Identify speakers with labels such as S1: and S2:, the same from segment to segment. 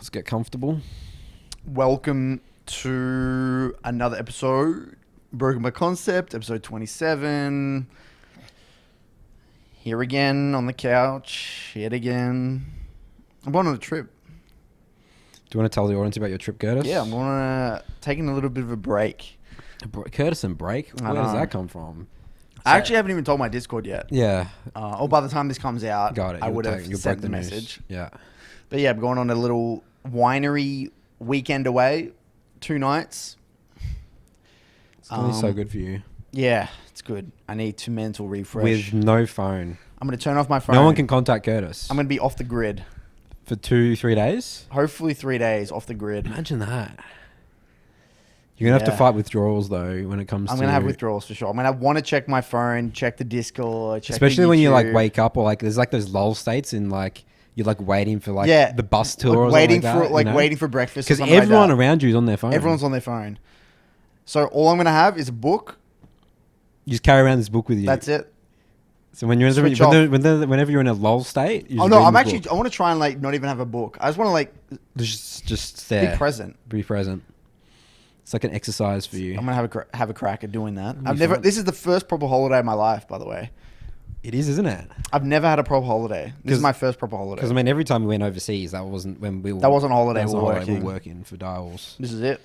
S1: Let's get comfortable.
S2: Welcome to another episode, Broken by Concept, episode 27. Here again on the couch, yet again. I'm going on a trip.
S1: Do you want to tell the audience about your trip, Curtis?
S2: Yeah, I'm taking a little bit of a break.
S1: Curtis and break? Where does that come from?
S2: I actually haven't even told my Discord yet.
S1: Yeah.
S2: Or by the time this comes out,
S1: Got it.
S2: I would have
S1: You'll
S2: sent
S1: break
S2: the
S1: news.
S2: message.
S1: Yeah.
S2: But yeah, I'm going on a little winery weekend away, 2 nights.
S1: It's going to be so good for you.
S2: Yeah, it's good. I need to mental refresh.
S1: With no phone.
S2: I'm going to turn off my phone.
S1: No one can contact Curtis.
S2: I'm going to be off the grid.
S1: For 2-3 days?
S2: Hopefully 3 days off the grid.
S1: Imagine that. You're going to have to fight withdrawals, though, when it comes to...
S2: I'm going to have withdrawals for sure. I'm going to want to check my phone, check the Discord, check
S1: especially
S2: the
S1: when you, like,
S2: YouTube.
S1: wake up or, like, there's, like, those lull states in, like... You're like waiting for like the bus tour or
S2: waiting
S1: something
S2: for
S1: like that,
S2: waiting for breakfast.
S1: Because everyone around you is on their phone.
S2: Everyone's on their phone. So all I'm going to have is a book.
S1: You just carry around this book with you.
S2: That's it.
S1: So when you're whenever you're in a lull state, you
S2: I want to try and like not even have a book. I just want to like
S1: just there.
S2: Be present.
S1: Be present. It's like an exercise for you.
S2: I'm gonna have a crack at doing that.
S1: Fun.
S2: This is the first proper holiday of my life, by the way.
S1: It is, isn't it?
S2: I've never had a proper holiday. This is my first proper holiday.
S1: Because I mean, every time we went overseas, that wasn't when we were.
S2: That wasn't a holiday.
S1: We
S2: were
S1: working for dials.
S2: This is it.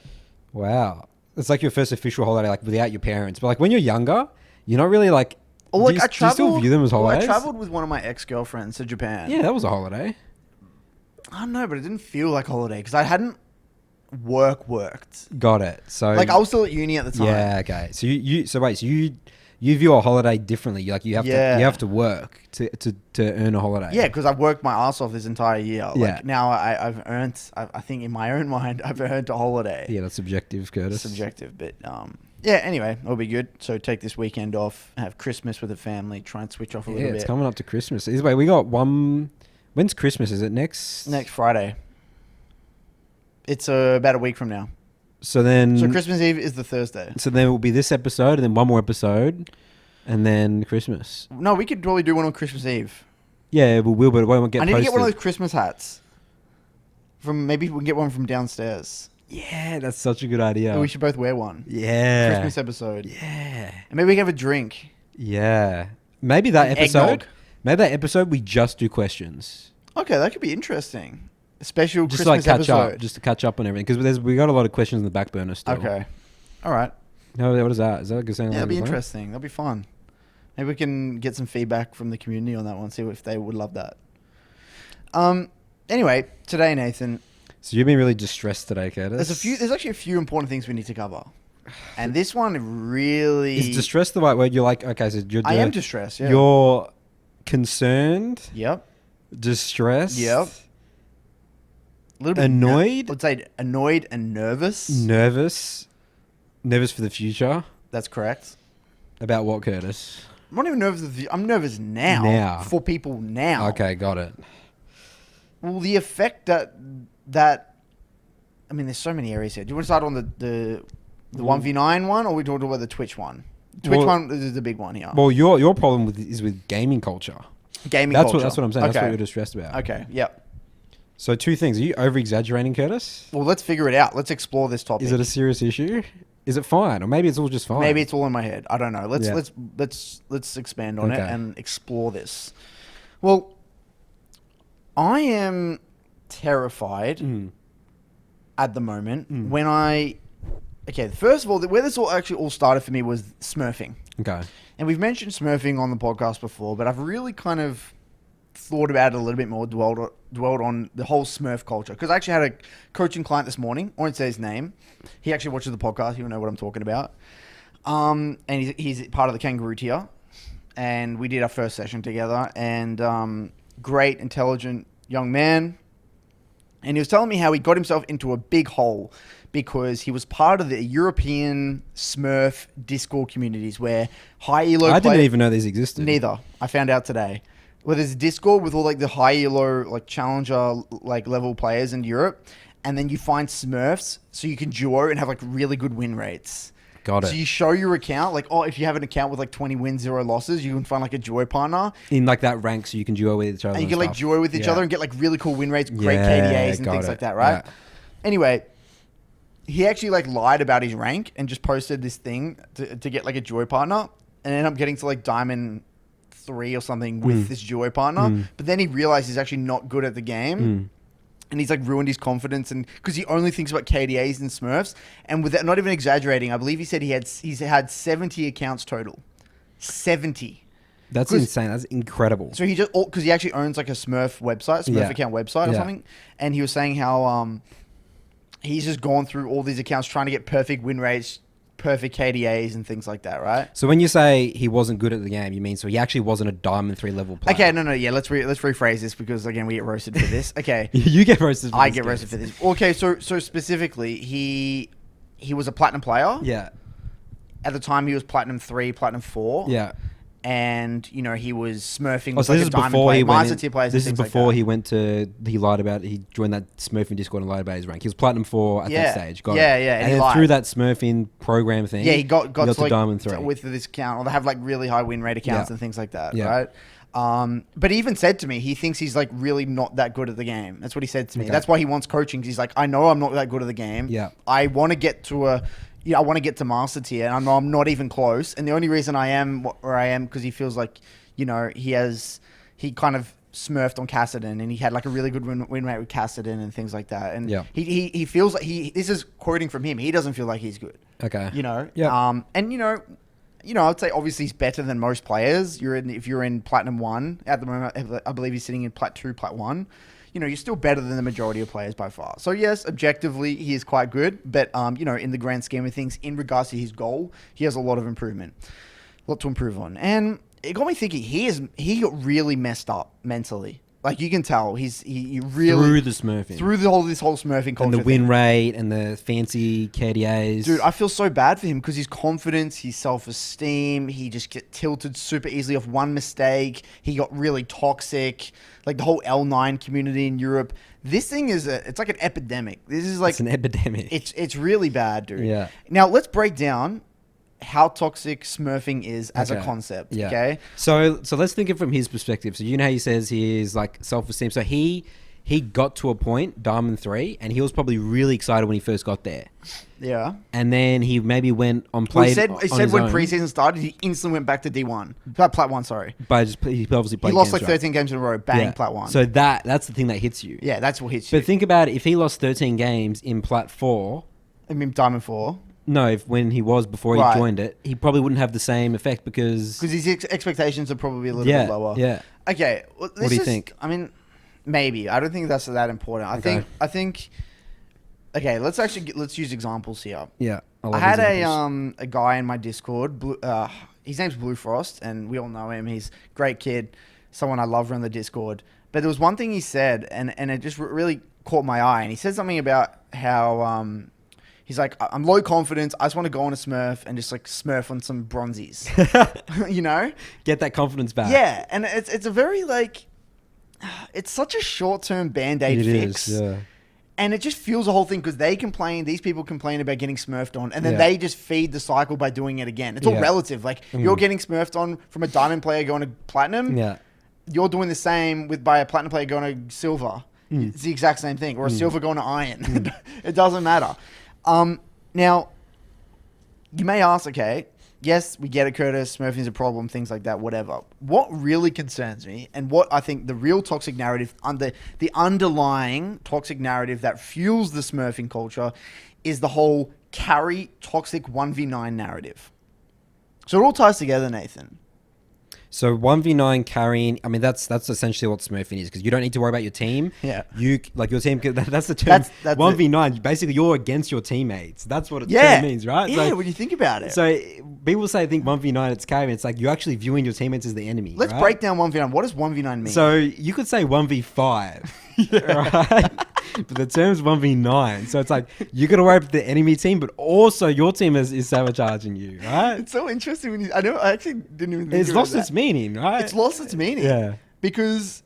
S1: Wow, it's like your first official holiday, like without your parents. But like when you're younger, you're not really like.
S2: Well, like
S1: do you still view them as holidays?
S2: I traveled with one of my ex-girlfriends to Japan.
S1: Yeah, that was a holiday.
S2: I don't know, but it didn't feel like a holiday because I hadn't worked.
S1: Got it. So
S2: like I was still at uni at the time.
S1: Yeah. Okay. So you view a holiday differently. Like you have to work to earn a holiday.
S2: Yeah, because I've worked my ass off this entire year.
S1: Yeah.
S2: Like now I've earned. I think in my own mind I've earned a holiday.
S1: Yeah, that's subjective, Curtis.
S2: Subjective, but yeah. Anyway, it'll be good. So take this weekend off, have Christmas with the family, try and switch off a little bit.
S1: Yeah, it's coming up to Christmas. Either way, we got one. When's Christmas? Is it next
S2: Friday? It's about a week from now.
S1: So
S2: Christmas Eve is the Thursday.
S1: So then it will be this episode, and then one more episode, and then Christmas.
S2: No, we could probably do one on Christmas Eve.
S1: Yeah, we will, but it won't get posted.
S2: I need to get one of those Christmas hats. Maybe we can get one from downstairs.
S1: Yeah, that's such a good idea.
S2: We should both wear one.
S1: Yeah.
S2: Christmas episode.
S1: Yeah.
S2: And maybe we can have a drink.
S1: Yeah. Maybe that episode.
S2: Eggnog.
S1: Maybe that episode we just do questions.
S2: Okay, that could be interesting. A special
S1: just
S2: Christmas episode.
S1: Just to catch up on everything. Because we got a lot of questions in the back burner still.
S2: Okay. All right.
S1: No, what is that? Is that a good thing?
S2: Yeah, that'd be interesting. That'd be fun. Maybe we can get some feedback from the community on that one, see if they would love that. Anyway, today, Nathan.
S1: So you've been really distressed today, Curtis.
S2: There's actually a few important things we need to cover. And this one really...
S1: Is distressed the right word? You're like, okay, so
S2: I am distressed, yeah.
S1: You're concerned.
S2: Yep.
S1: Distressed.
S2: Yep. A little bit
S1: annoyed.
S2: Let's say annoyed and nervous.
S1: Nervous for the future.
S2: That's correct.
S1: About what, Curtis?
S2: I'm not even nervous. I'm nervous now. For people now.
S1: Okay, got it.
S2: Well, the effect that I mean, there's so many areas here. Do you want to start on the 1v9 one, or we talk about the Twitch one? Twitch one is the big one here.
S1: Well, your problem is with gaming culture.
S2: Gaming culture.
S1: That's what I'm saying.
S2: Okay.
S1: That's what you're distressed about.
S2: Okay. Yep.
S1: So 2 things. Are you over-exaggerating, Curtis?
S2: Well, let's figure it out. Let's explore this topic.
S1: Is it a serious issue? Is it fine? Or maybe it's all just fine.
S2: Maybe it's all in my head. I don't know. Let's expand on it and explore this. Well, I am terrified at the moment when first of all, where this all started for me was Smurfing.
S1: Okay.
S2: And we've mentioned Smurfing on the podcast before, but I've really kind of thought about it a little bit more, dwelled on the whole Smurf culture. Because I actually had a coaching client this morning. I won't say his name. He actually watches the podcast. He'll know what I'm talking about. And he's part of the kangaroo tier. And we did our first session together. And great, intelligent young man. And he was telling me how he got himself into a big hole because he was part of the European Smurf Discord communities where high elo
S1: I didn't even know these existed.
S2: Neither. I found out today. Where there's Discord with all like the high elo, like challenger, like level players in Europe, and then you find Smurfs so you can duo and have like really good win rates.
S1: Got it.
S2: So you show your account, like, if you have an account with like 20 wins, 0 losses, you can find like a duo partner.
S1: In like that rank, so you can duo with each other.
S2: And you can like duo with each other and get like really cool win rates, great KDAs and things like that, right?
S1: Yeah.
S2: Anyway, he actually like lied about his rank and just posted this thing to get like a duo partner and ended up getting to like Diamond 3 or something with this duo partner. But then he realized he's actually not good at the game. And he's like ruined his confidence, and because he only thinks about KDAs and Smurfs, and with that, not even exaggerating, I believe he said he's had 70 accounts total, 70.
S1: That's insane. That's incredible.
S2: So he just because he actually owns like a Smurf website, account website or something, and he was saying how he's just gone through all these accounts trying to get perfect win rates, perfect KDAs and things like that, right?
S1: So when you say he wasn't good at the game, you mean so he actually wasn't a Diamond 3 level player?
S2: Okay, no, yeah. Let's rephrase this because again we get roasted for this. Okay,
S1: you get roasted. For
S2: I
S1: this
S2: get roasted for this. Okay, so specifically, he was a platinum player.
S1: Yeah.
S2: At the time, he was platinum 3, platinum 4.
S1: Yeah.
S2: And he was smurfing.
S1: So
S2: like
S1: this is before he went. This is before
S2: he
S1: he lied about. He joined that Smurfing Discord and lied about his rank. He was platinum 4 at that stage.
S2: Yeah. And
S1: then through that Smurfing program thing,
S2: he got to like
S1: Diamond 3
S2: with this account, or they have like really high win rate accounts and things like that, right? But he even said to me, he thinks he's like really not that good at the game. That's what he said to me. That's why he wants coaching. 'Cause he's like, I know I'm not that good at the game.
S1: Yeah.
S2: I want to get to I want to get to master tier, and I know I'm not even close. And the only reason I am where I am because he feels like, he kind of smurfed on Kassadin, and he had like a really good win rate with Kassadin and things like that. And he feels like this is quoting from him. He doesn't feel like he's good.
S1: Okay.
S2: And I'd say obviously he's better than most players. If you're in Platinum 1 at the moment, I believe he's sitting in Plat 2, Plat 1. You're still better than the majority of players by far. So yes, objectively, he is quite good. But, in the grand scheme of things, in regards to his goal, he has a lot of improvement. A lot to improve on. And it got me thinking, he got really messed up mentally. Like, you can tell, he really...
S1: Through the Smurfing.
S2: Through this whole Smurfing culture
S1: and the win rate and the fancy KDAs.
S2: Dude, I feel so bad for him because his confidence, his self-esteem, he just get tilted super easily off one mistake. He got really toxic. Like, the whole L9 community in Europe. This thing it's like an epidemic. This is like...
S1: It's an epidemic.
S2: It's really bad, dude.
S1: Yeah.
S2: Now, let's break down how toxic Smurfing is as a concept.
S1: Yeah.
S2: Okay.
S1: So let's think it from his perspective. So how he says he is like self-esteem. So he got to a point, Diamond 3, and he was probably really excited when he first got there.
S2: Yeah.
S1: And then he maybe went on play.
S2: He said when preseason started, he instantly went back to D1. Plat 1, sorry.
S1: But he obviously played.
S2: He lost
S1: games,
S2: like 13 games in a row. Bang, Plat 1.
S1: So that's the thing that hits you.
S2: Yeah, that's what hits you.
S1: But think about it. If he lost 13 games in Plat 4.
S2: I mean, Diamond 4.
S1: No, when he was before he joined it, he probably wouldn't have the same effect because
S2: his expectations are probably a little bit lower.
S1: Yeah.
S2: Okay. Well,
S1: what do you think?
S2: I mean, maybe. I don't think that's that important. I think. Okay, let's use examples here.
S1: Yeah.
S2: I had a guy in my Discord. His name's Blue Frost, and we all know him. He's a great kid, someone I love around the Discord. But there was one thing he said, and it just really caught my eye. And he said something about how he's like, I'm low confidence. I just want to go on a Smurf and just like Smurf on some bronzies,
S1: Get that confidence back.
S2: Yeah, and it's a very like, it's such a short-term Band-Aid fix.
S1: Is, yeah.
S2: And it just fuels the whole thing because these people complain about getting smurfed on, and then they just feed the cycle by doing it again. It's all relative. Like, you're getting smurfed on from a diamond player going to platinum.
S1: Yeah.
S2: You're doing the same by a platinum player going to silver. It's the exact same thing. Or a silver going to iron. It doesn't matter. Now, you may ask, okay, yes, we get it, Curtis. Smurfing is a problem, things like that, whatever. What really concerns me, and what I think the real toxic narrative, the underlying toxic narrative that fuels the Smurfing culture, is the whole carry toxic 1v9 narrative. So it all ties together, Nathan.
S1: So 1v9 carrying, I mean, that's essentially what Smurfing is, because you don't need to worry about your team.
S2: Yeah.
S1: Your team, that's the term. That's 1v9, basically you're against your teammates. That's what it means, right?
S2: Yeah, when you think about it.
S1: So people say, I think 1v9, it's carrying. It's like you're actually viewing your teammates as the enemy.
S2: Let's break down 1v9. What does 1v9 mean?
S1: So you could say 1v5, right? But the term's 1v9. So it's like, you got to worry about the enemy team, but also your team is sabotaging you, right?
S2: It's so interesting when I actually didn't even think
S1: it's lost its meaning, right?
S2: It's lost its meaning.
S1: Yeah.
S2: Because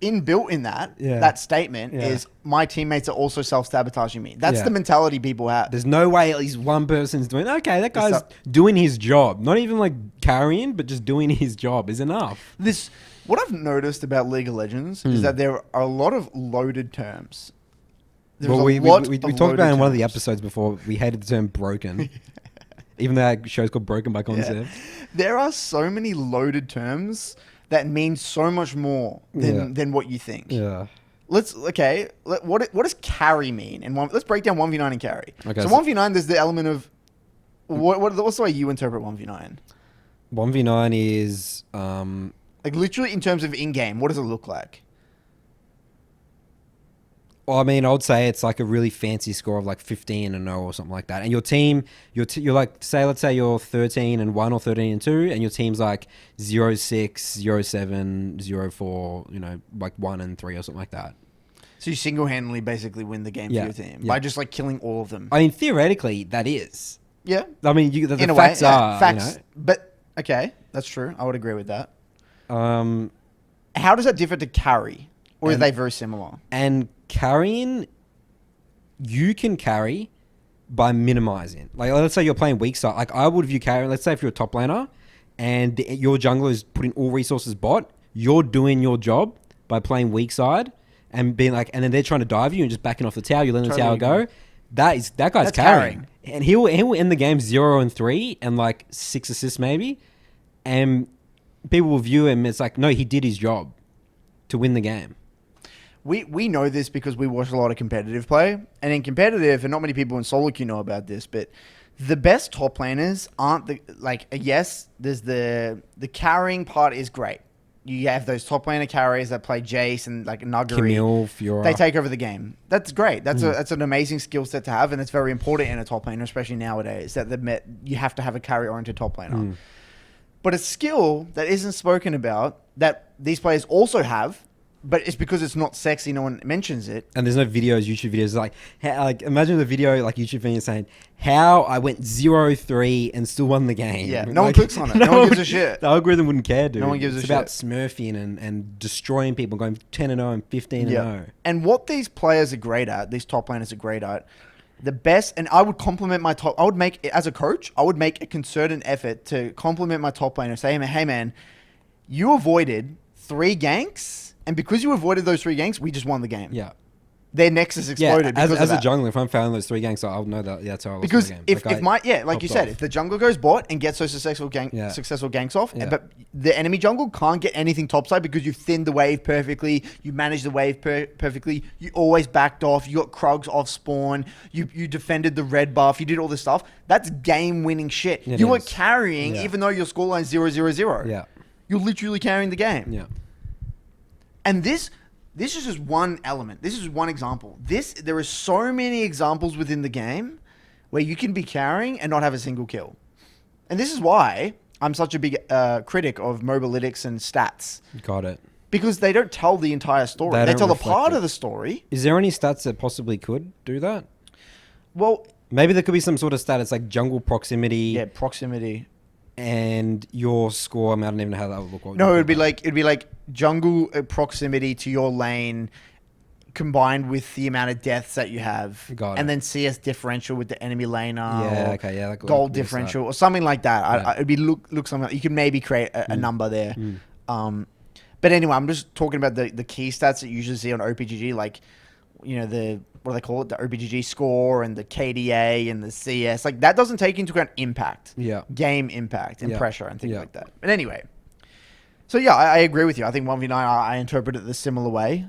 S2: inbuilt in that statement is my teammates are also self-sabotaging me. That's the mentality people have.
S1: There's no way at least one person's doing, okay, that guy's doing his job. Not even like carrying, but just doing his job is enough.
S2: What I've noticed about League of Legends is that there are a lot of loaded terms.
S1: We talked about in one of the episodes before, we hated the term broken. Even though that show's called Broken by Concept.
S2: Yeah. There are so many loaded terms that mean so much more than what you think.
S1: Yeah.
S2: What does carry mean? And let's break down 1v9 and carry. Okay, so 1v9, there's the element of what's the way you interpret 1v9?
S1: 1v9 is
S2: like literally in terms of in-game, what does it look like?
S1: Well, I mean, I would say it's like a really fancy score of like 15-0 or something like that. And your team, you're like, let's say you're 13-1 or 13-2, and your team's like 0-6, 0-7, 0-4, like 1-3 or something like that.
S2: So you single-handedly basically win the game for your team by just like killing all of them.
S1: I mean, theoretically, that is.
S2: Yeah.
S1: I mean, the facts are.
S2: Facts. But, okay, that's true. I would agree with that. How does that differ to carry? Or are they very similar?
S1: And carrying, you can carry by minimizing. Like, let's say you're playing weak side. Like, I would view carrying, let's say if you're a top laner and your jungler is putting all resources bot, you're doing your job by playing weak side and being like, and then they're trying to dive you and just backing off the tower. You let the tower go. That guy's carrying. And he'll end the game 0-3 and like 6 assists maybe. And people will view him as like, no, he did his job to win the game.
S2: We know this because we watch a lot of competitive play. And in competitive, and not many people in solo queue know about this, but the best top laners aren't yes, there's the carrying part is great. You have those top laner carriers that play Jace and like Nuggery.
S1: Camille, Fiora.
S2: They take over the game. That's great. That's an amazing skill set to have, and it's very important in a top laner, especially nowadays, that you have to have a carry-oriented top laner. But a skill that isn't spoken about, that these players also have, but it's because it's not sexy, no one mentions it.
S1: And there's no videos, YouTube videos. Like imagine the video, like YouTube video saying, how I went 0-3 and still won the game.
S2: Yeah, no one clicks on it. No one gives a shit.
S1: The algorithm wouldn't care, dude.
S2: No one gives a shit.
S1: It's about smurfing and destroying people, going 10-0 and 15-0.
S2: And what these players are great at, these top laners are great at, the best, and I would compliment my top, as a coach, I would make a concerted effort to compliment my top laner, say, hey man, you avoided 3 ganks, and because you avoided those 3 ganks, we just won the game.
S1: Yeah.
S2: Their nexus exploded because
S1: as a jungler, if I'm failing those 3 ganks, I'll know that that's how I lost
S2: because
S1: the game.
S2: If you said, if the jungler goes bot and gets those successful ganks off, but the enemy jungle can't get anything topside because you've thinned the wave perfectly, you managed the wave perfectly, you always backed off, you got Krugs off spawn, you defended the red buff, you did all this stuff. That's game-winning shit. You were carrying even though your scoreline's 0-0-0.
S1: Yeah.
S2: You're literally carrying the game.
S1: Yeah.
S2: And this is just one element. This is one example. There are so many examples within the game where you can be carrying and not have a single kill. And this is why I'm such a big critic of mobalytics and stats.
S1: Got it.
S2: Because they don't tell the entire story. They tell a part of the story.
S1: Is there any stats that possibly could do that?
S2: Well,
S1: maybe there could be some sort of stat. It's like jungle proximity.
S2: Yeah, proximity.
S1: And your score, I don't even know how that would look.
S2: No, it'd be like jungle proximity to your lane combined with the amount of deaths that you have.
S1: Got it.
S2: And then CS differential with the enemy laner.
S1: Yeah, okay, yeah.
S2: Gold differential or something like that. It'd be look something like, you can maybe create a number there. But anyway, I'm just talking about the key stats that you usually see on OPGG, like, what do they call it? The OPGG score and the KDA and the CS. Like, that doesn't take into account impact.
S1: Yeah.
S2: Game impact and pressure and things like that. But anyway. So, yeah, I agree with you. I think 1v9, I interpret it the similar way.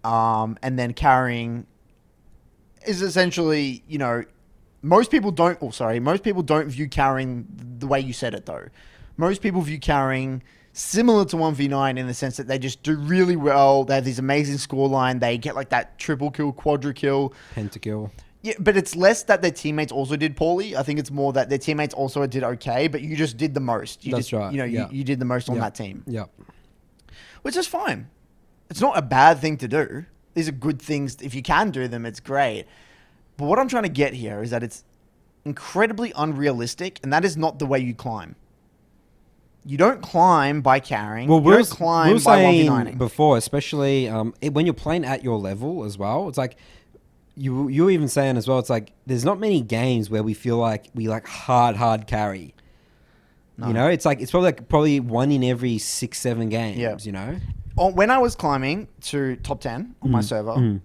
S2: And then carrying is essentially, most people don't view carrying the way you said it, though. Most people view carrying similar to 1v9 in the sense that they just do really well. They have these amazing scoreline. They get like that triple kill, quadra kill,
S1: pentakill.
S2: Yeah, but it's less that their teammates also did poorly. I think it's more that their teammates also did okay, but you just did the most.
S1: That's right.
S2: You did the most on that team.
S1: Yeah.
S2: Which is fine. It's not a bad thing to do. These are good things. If you can do them, it's great. But what I'm trying to get here is that it's incredibly unrealistic, and that is not the way you climb. You don't climb by carrying.
S1: Well,
S2: you don't climb
S1: were
S2: by
S1: saying
S2: 1v9ing.
S1: before, especially when you're playing at your level as well. It's like you were even saying as well. It's like there's not many games where we feel like we like hard carry.
S2: No.
S1: You know, it's like it's probably one in every 6-7 games.
S2: Yeah.
S1: You know,
S2: When I was climbing to top 10 on my server,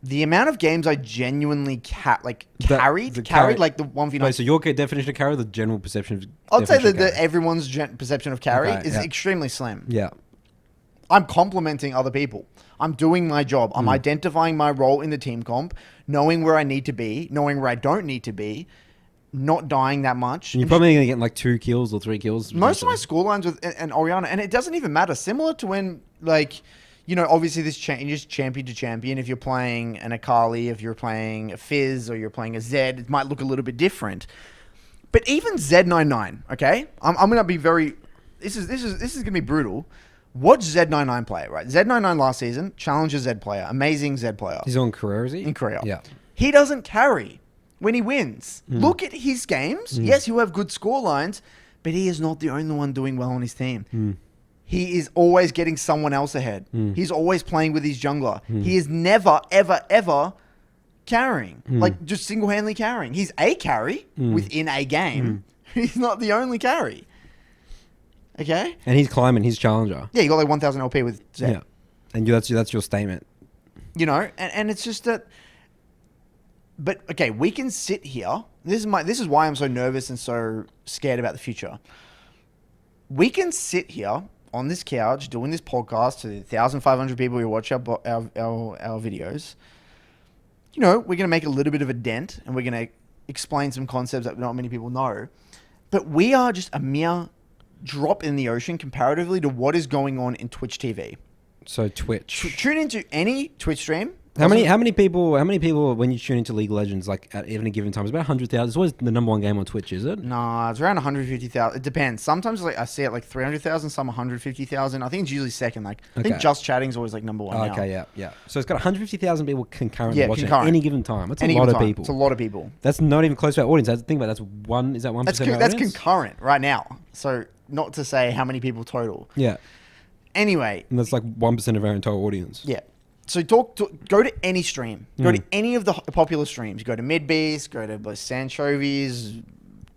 S2: the amount of games I genuinely carried like the 1v9.
S1: Wait, so your definition of carry, the general perception of
S2: I'd say
S1: definition of
S2: that everyone's perception of carry is extremely slim.
S1: Yeah.
S2: I'm complimenting other people. I'm doing my job. I'm identifying my role in the team comp, knowing where I need to be, knowing where I don't need to be, not dying that much.
S1: And you're probably going to get like 2 kills or 3 kills.
S2: Most of my score lines with an Oriana, and it doesn't even matter. Similar to when, like, you know, obviously this changes champion to champion. If you're playing an Akali, if you're playing a Fizz, or you're playing a Zed, it might look a little bit different. But even Z99, okay? I'm going to be very... This is going to be brutal. Watch Z99 play, right? Z99 last season, challenger Zed player, amazing Zed player.
S1: He's on Korea, is he?
S2: In Korea.
S1: Yeah.
S2: He doesn't carry when he wins. Look at his games. Yes, he'll have good score lines, but he is not the only one doing well on his team. He is always getting someone else ahead. He's always playing with his jungler. He is never, ever, ever carrying. Like, just single-handedly carrying. He's a carry within a game. He's not the only carry. Okay?
S1: And he's climbing his challenger.
S2: Yeah, you got like 1,000 LP with Zed.
S1: Yeah. And that's your statement.
S2: You know? And it's just that... But, okay, we can sit here. This is why I'm so nervous and so scared about the future. We can sit here on this couch doing this podcast to the 1,500 people who watch our videos. You know, we're going to make a little bit of a dent and we're going to explain some concepts that not many people know. But we are just a mere drop in the ocean comparatively to what is going on in Twitch TV.
S1: So Twitch.
S2: Tune into any Twitch stream.
S1: How many people when you tune into League of Legends, like at any given time? It's about 100,000. It's always the number one game on Twitch, is it?
S2: No, it's around 150,000. It depends. Sometimes like I see it like 300,000, some 150,000. I think it's usually second. Like I think Just Chatting's always like number one now.
S1: Okay, yeah. So it's got 150,000 people concurrently watching at any given time. That's a lot of people.
S2: It's a lot of people.
S1: That's not even close to our audience. Think about it. Is that 1% of our
S2: That's
S1: audience?
S2: concurrent right now. So not to say how many people total.
S1: Yeah.
S2: Anyway.
S1: And that's like 1% of our entire audience.
S2: Yeah. So go to any stream. Go to any of the popular streams. Go to Midbeast, go to Sanchovies,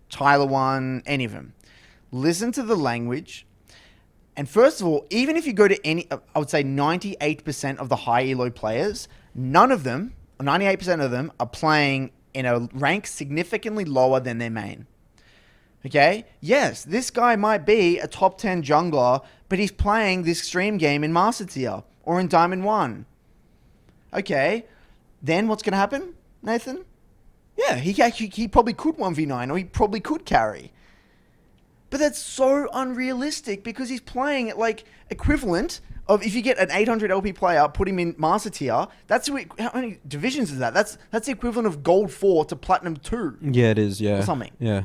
S2: Tyler One, any of them. Listen to the language. And first of all, even if you go to any, I would say 98% of the high elo players, none of them, 98% of them are playing in a rank significantly lower than their main. Okay? Yes, this guy might be a top 10 jungler, but he's playing this stream game in Master Tier or in Diamond 1. Okay, then what's going to happen, Nathan? Yeah, he probably could 1v9 or he probably could carry. But that's so unrealistic because he's playing at like equivalent of if you get an 800 LP player, put him in Master Tier, how many divisions is that? That's the equivalent of Gold 4 to Platinum 2.
S1: Yeah, it is, yeah.
S2: Or something.
S1: Yeah.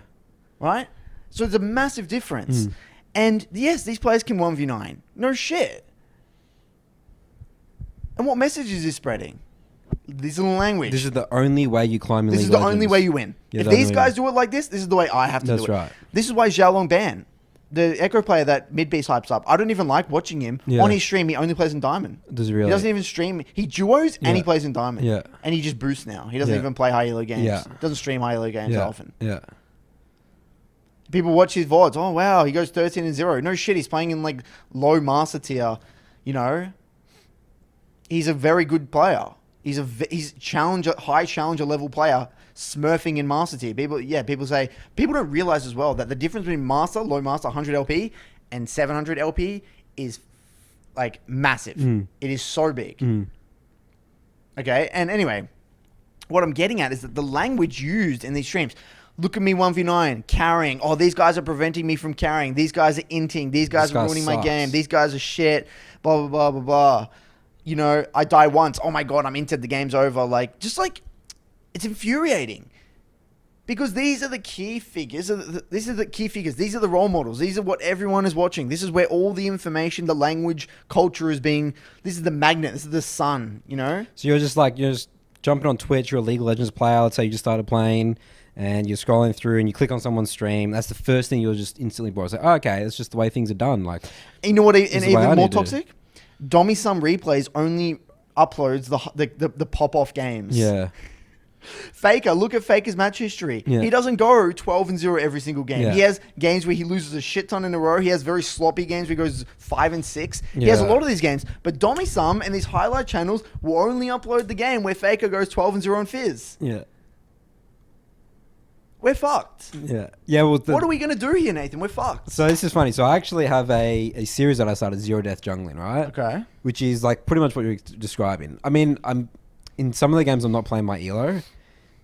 S2: Right? So it's a massive difference. And yes, these players can 1v9. No shit. And what message is this spreading? This is the language.
S1: This is the only way you climb in League of Legends.
S2: This is the only way you win.
S1: Yeah,
S2: if these guys do it like this is the way I have to do it.
S1: That's right.
S2: This is why Xiaolong ban. The Echo player that Midbeast hypes up. I don't even like watching him. On his stream, he only plays in Diamond.
S1: Does he really?
S2: He doesn't even stream. He duos and he plays in Diamond.
S1: Yeah.
S2: And he just boosts now. He doesn't even play high elo games.
S1: Yeah.
S2: Doesn't stream high elo games often.
S1: Yeah.
S2: People watch his VODs. Oh, wow. He goes 13-0. No shit. He's playing in like low Master Tier. You know? He's a very good player. He's high challenger level player, smurfing in Master Tier. People don't realize as well that the difference between Master, low Master, 100 LP, and 700 LP is like massive. It is so big. Okay, and anyway, what I'm getting at is that the language used in these streams. Look at me 1v9, carrying. Oh, these guys are preventing me from carrying. These guys are inting. These guys are ruining my game. These guys are shit. Blah, blah, blah, blah, blah. You know, I die once. Oh my God, I'm inted. The game's over. It's infuriating. Because these are the key figures. These are the key figures. These are the role models. These are what everyone is watching. This is where all the information, the language, culture is being... This is the magnet. This is the sun, you know?
S1: So you're just jumping on Twitch. You're a League of Legends player. Let's say you just started playing. and you're scrolling through and you click on someone's stream, that's the first thing you'll just instantly borrow. It's like, oh, okay, it's just the way things are done. Like,
S2: You know what? And
S1: the way I
S2: even more
S1: need to.
S2: toxic. Dommy Sum Replays only uploads the pop off games.
S1: yeah,
S2: Faker, look at Faker's match history.
S1: Yeah.
S2: He doesn't go 12-0 every single game.
S1: Yeah.
S2: He has games where he loses a shit ton in a row. He has very sloppy games where he goes 5-6. He has a
S1: Yeah.
S2: lot of these games. But Dommy Sum and these highlight channels will only upload the game where Faker goes 12-0 and Fizz.
S1: yeah,
S2: We're fucked.
S1: yeah, yeah. Well,
S2: What are we going to do here, Nathan? We're fucked.
S1: So this is funny. So I actually have a series that I started, Zero Death Jungling, right?
S2: Okay.
S1: Which is like pretty much what you're describing. I mean, I'm in some of the games I'm not playing my elo.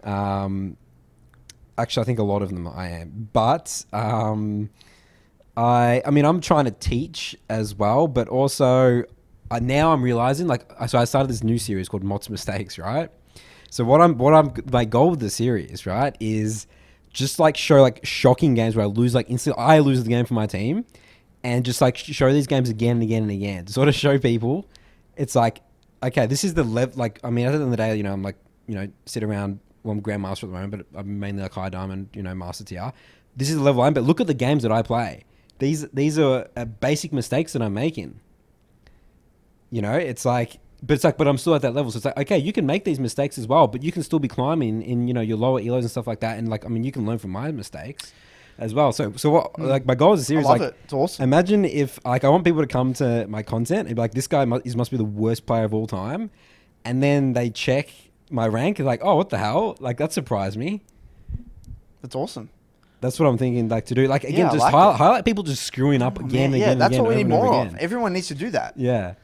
S1: Actually, I think a lot of them I am. But I mean, I'm trying to teach as well, but also now I'm realizing so I started this new series called Mott's Mistakes, right? So what I'm my goal with the series, right, is just like show like shocking games where I lose like instantly. I lose the game for my team, and just like show these games again and again and again to sort of show people it's like, okay, this is the level. Like, I mean, at the end of the day, I'm like, sit around. Well, I'm Grandmaster at the moment, but I'm mainly like High Diamond, Master Tier. This is the level I'm. But look at the games that I play. These are basic mistakes that I'm making. It's like. But I'm still at that level. So it's like, okay, you can make these mistakes as well, but you can still be climbing in, your lower elos and stuff like that. And like, I mean, you can learn from my mistakes as well. So what, like my goal is a series,
S2: I love it. It's awesome.
S1: Imagine if like, I want people to come to my content and be like, this guy must be the worst player of all time. And then they check my rank and like, oh, what the hell? Like that surprised me.
S2: That's awesome.
S1: That's what I'm thinking like to do. Like again,
S2: Yeah, I
S1: just
S2: like
S1: highlight people just screwing up again and
S2: Yeah,
S1: again.
S2: that's
S1: and again,
S2: what we need
S1: over and
S2: more
S1: over
S2: of.
S1: again.
S2: Everyone needs to do that.
S1: Yeah.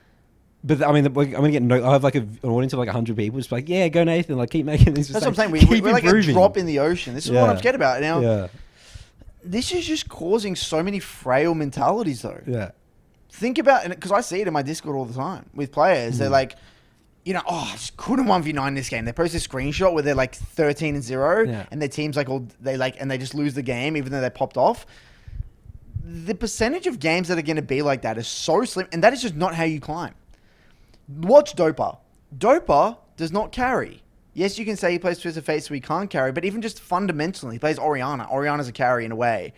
S1: But I mean, I'm gonna get. I have like an audience of like 100 people. Just like, yeah, go Nathan. Like, keep making these.
S2: That's what I'm
S1: mistakes.
S2: saying. We're like a
S1: improving.
S2: drop in the ocean. This is what I'm scared about. Now,
S1: Yeah,
S2: this is just causing so many frail mentalities, though.
S1: yeah,
S2: Think about it, because I see it in my Discord all the time with players. They're like, I just couldn't 1v9 this game. They post a screenshot where they're like 13-0,
S1: Yeah.
S2: and their team's like and they just lose the game even though they popped off. The percentage of games that are going to be like that is so slim, and that is just not how you climb. Watch Dopa. Dopa does not carry. Yes, you can say he plays Twisted Fate so he can't carry, but even just fundamentally, he plays Orianna. Orianna's a carry in a way.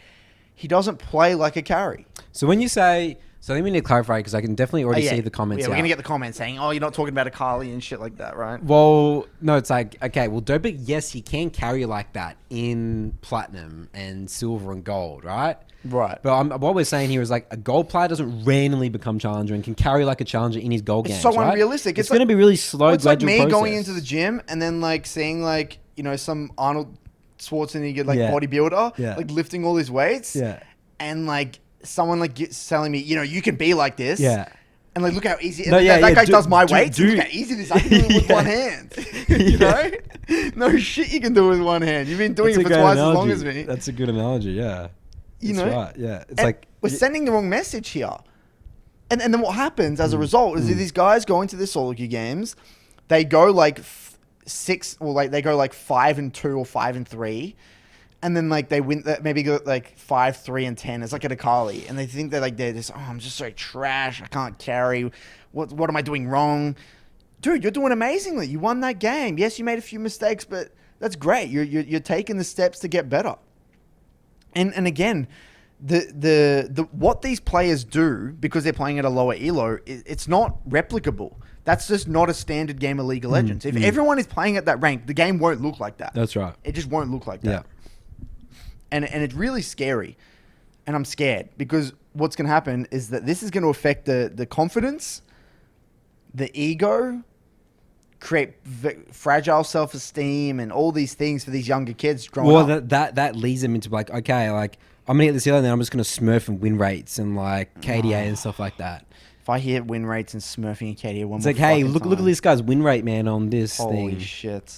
S2: He doesn't play like a carry.
S1: So when you say, I think we need to clarify because I can definitely already see the comments.
S2: Yeah, we're
S1: out.
S2: going to get the comments saying, oh, you're not talking about Akali and shit like that, right?
S1: Well, no, it's like, okay, well, Dopa, yes, he can carry like that in Platinum and Silver and Gold, right?
S2: Right.
S1: But what we're saying here is like a gold player doesn't randomly become challenger and can carry like a challenger in his gold games.
S2: It's so
S1: right?
S2: unrealistic.
S1: It's going to be really slow,
S2: It's like
S1: gradual
S2: me
S1: process.
S2: going into the gym and then like seeing like, some Arnold Schwarzenegger like bodybuilder, like lifting all his weights.
S1: Yeah.
S2: And like someone like telling me, you can be like this.
S1: Yeah.
S2: And like, look how easy.
S1: No,
S2: that guy does my weights.
S1: do-
S2: Look how easy this is. I can do it with one hand. you know? No shit you can do it with one hand. You've been doing
S1: That's
S2: it
S1: a
S2: for
S1: great
S2: twice
S1: analogy.
S2: as long as me.
S1: That's a good analogy, yeah.
S2: You
S1: That's
S2: know?
S1: right, yeah. It's
S2: And
S1: like...
S2: we're sending the wrong message here. And then what happens as a result is that these guys go into the solo queue games, they go like 6 or like they go like 5-2 or 5-3, and then like they win maybe go like 5-3-10. It's like an Akali, and they think they're just I'm just so trash. I can't carry. What am I doing wrong? Dude, you're doing amazingly. You won that game. Yes, you made a few mistakes, but that's great. You're taking the steps to get better. And again, the what these players do because they're playing at a lower elo, it's not replicable. That's just not a standard game of League of Legends. If everyone is playing at that rank, the game won't look like that.
S1: That's right.
S2: It just won't look like that.
S1: Yeah.
S2: And it's really scary. And I'm scared because what's going to happen is that this is going to affect the confidence, the ego, create fragile self-esteem and all these things for these younger kids growing up.
S1: That leads them into like, okay, like I'm gonna get this elo, and then I'm just gonna smurf and win rates and like KDA and stuff like that.
S2: If I hear win rates and smurfing and KDA one
S1: It's
S2: more
S1: like, hey,
S2: fucking
S1: look at
S2: time.
S1: this guy's win rate, man, on this
S2: Holy
S1: thing.
S2: shit.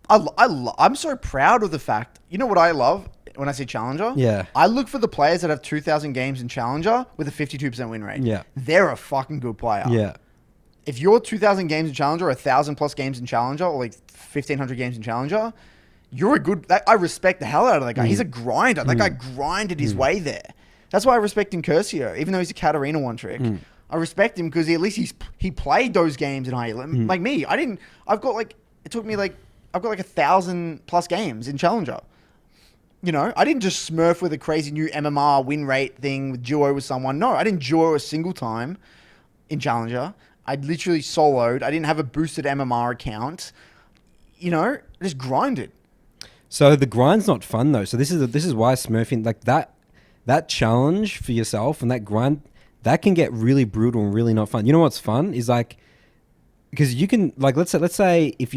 S2: I'm so proud of the fact. You know what I love when I say Challenger?
S1: Yeah.
S2: I look for the players that have 2,000 games in Challenger with a 52% win rate.
S1: Yeah.
S2: They're a fucking good player.
S1: Yeah.
S2: If you're 2,000 games in Challenger, 1,000 plus games in Challenger, or like 1,500 games in Challenger, you're a good... I respect the hell out of that guy. He's a grinder. That guy grinded his way there. That's why I respect Incursio, even though he's a Katarina one trick. I respect him because at least he played those games in high elo. Like me, I didn't... I've got like... It took me like I've got like 1,000+ games in Challenger. You know, I didn't just smurf with a crazy new MMR win rate thing with duo with someone. No, I didn't duo a single time in Challenger. I literally soloed. I didn't have a boosted MMR account. You know, just grinded.
S1: So the grind's not fun though. So this is why smurfing, like that challenge for yourself and that grind, that can get really brutal and really not fun. You know what's fun is like, because you can, like, let's say if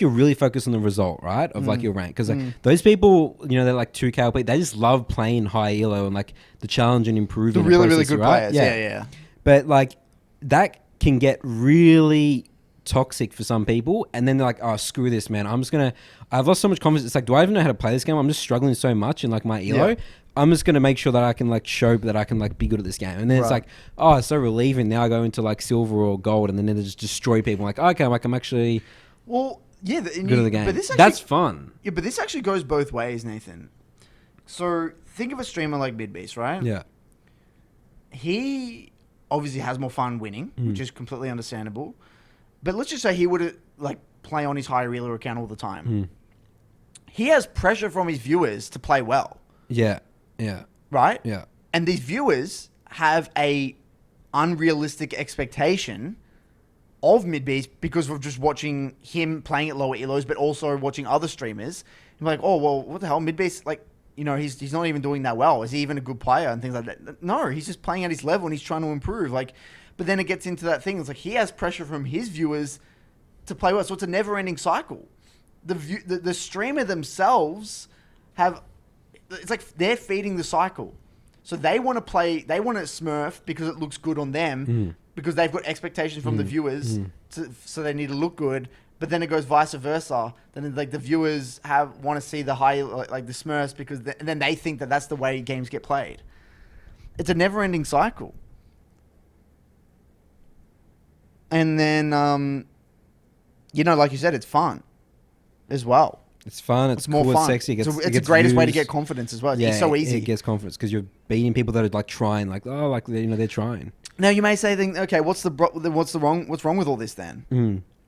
S1: you're really focused on the result, right, of like your rank, because like those people, you know, they're like 2K, but they just love playing high elo and like the challenge and improving
S2: The really
S1: process,
S2: good
S1: right?
S2: players. Yeah.
S1: But like that can get really toxic for some people, and then they're like, oh, screw this, man, I've lost so much confidence. It's like, do I even know how to play this game? I'm just struggling so much in like my elo.
S2: Yeah.
S1: I'm just gonna make sure that I can like show that I can like be good at this game, and then it's like, oh, it's so relieving. Now I go into like silver or gold, and then they just destroy people. Like, okay, I'm actually
S2: good at the
S1: game.
S2: But
S1: That's fun.
S2: Yeah, but this actually goes both ways, Nathan. So think of a streamer like Midbeast, right?
S1: Yeah.
S2: He obviously has more fun winning, which is completely understandable. But let's just say he would like play on his high elo account all the time. He has pressure from his viewers to play well.
S1: Yeah.
S2: Right?
S1: Yeah.
S2: And these viewers have a unrealistic expectation of Midbeast because of just watching him playing at lower elos, but also watching other streamers. And like, oh, well, what the hell? Midbeast, like, you know, he's not even doing that well. Is he even a good player and things like that? No, he's just playing at his level and he's trying to improve. Like, but then it gets into that thing. It's like he has pressure from his viewers to play well. So it's a never-ending cycle. The streamer themselves have... It's like they're feeding the cycle. So they want to play... They want to smurf because it looks good on them because they've got expectations from the viewers so they need to look good. But then it goes vice versa. Then like the viewers want to see the high... Like the smurfs because... And then they think that that's the way games get played. It's a never-ending cycle. And then, you know, like you said, it's fun as well.
S1: It's fun. It's
S2: more
S1: cool.
S2: fun.
S1: It's sexy.
S2: It's the greatest way to get confidence as well. It's so easy.
S1: It gets confidence because you're beating people that are like trying, like, oh, like, you know, they're trying.
S2: Now you may say, okay, what's wrong with all this then?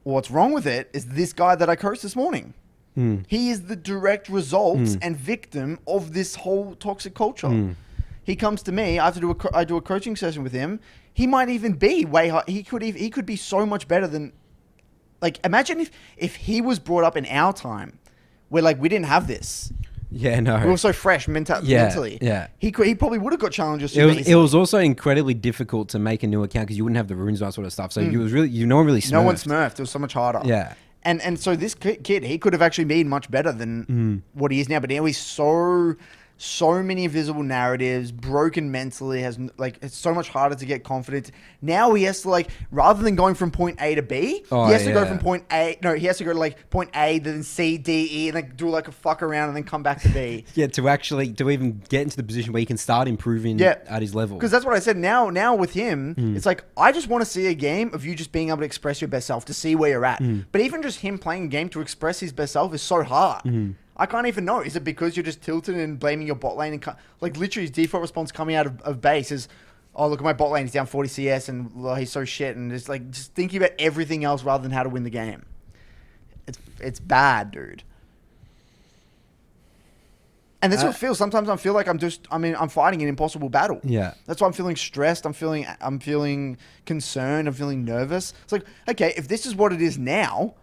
S2: Well, what's wrong with it is this guy that I coached this morning. He is the direct result and victim of this whole toxic culture. He comes to me. I do a coaching session with him. He might even be way high. He could be so much better than. Like, imagine if he was brought up in our time, where like we didn't have this.
S1: Yeah, no.
S2: We were so fresh mentally.
S1: Yeah.
S2: He probably would have got challenges.
S1: It was also incredibly difficult to make a new account because you wouldn't have the runes and that sort of stuff. So no one really smurfed.
S2: No one smurfed. It was so much harder.
S1: Yeah.
S2: And so this kid, he could have actually been much better than what he is now. But now he's so many invisible narratives, broken mentally, it's so much harder to get confidence. Now he has to like, rather than going from point A to B, he has to go from point A. No, he has to go to like point A, then C, D, E, and like do like a fuck around and then come back to B.
S1: to even get into the position where he can start improving at his level.
S2: Because that's what I said. Now with him, it's like, I just want to see a game of you just being able to express your best self, to see where you're at. But even just him playing a game to express his best self is so hard. I can't even know. Is it because you're just tilted and blaming your bot lane? And like literally his default response coming out of base is, oh, look at my bot lane. He's down 40 CS and he's so shit. And just thinking about everything else rather than how to win the game. It's bad, and that's what it feels. Sometimes I feel like I'm fighting an impossible battle.
S1: Yeah.
S2: That's why I'm feeling stressed. I'm feeling concerned. I'm feeling nervous. It's like, okay, if this is what it is now,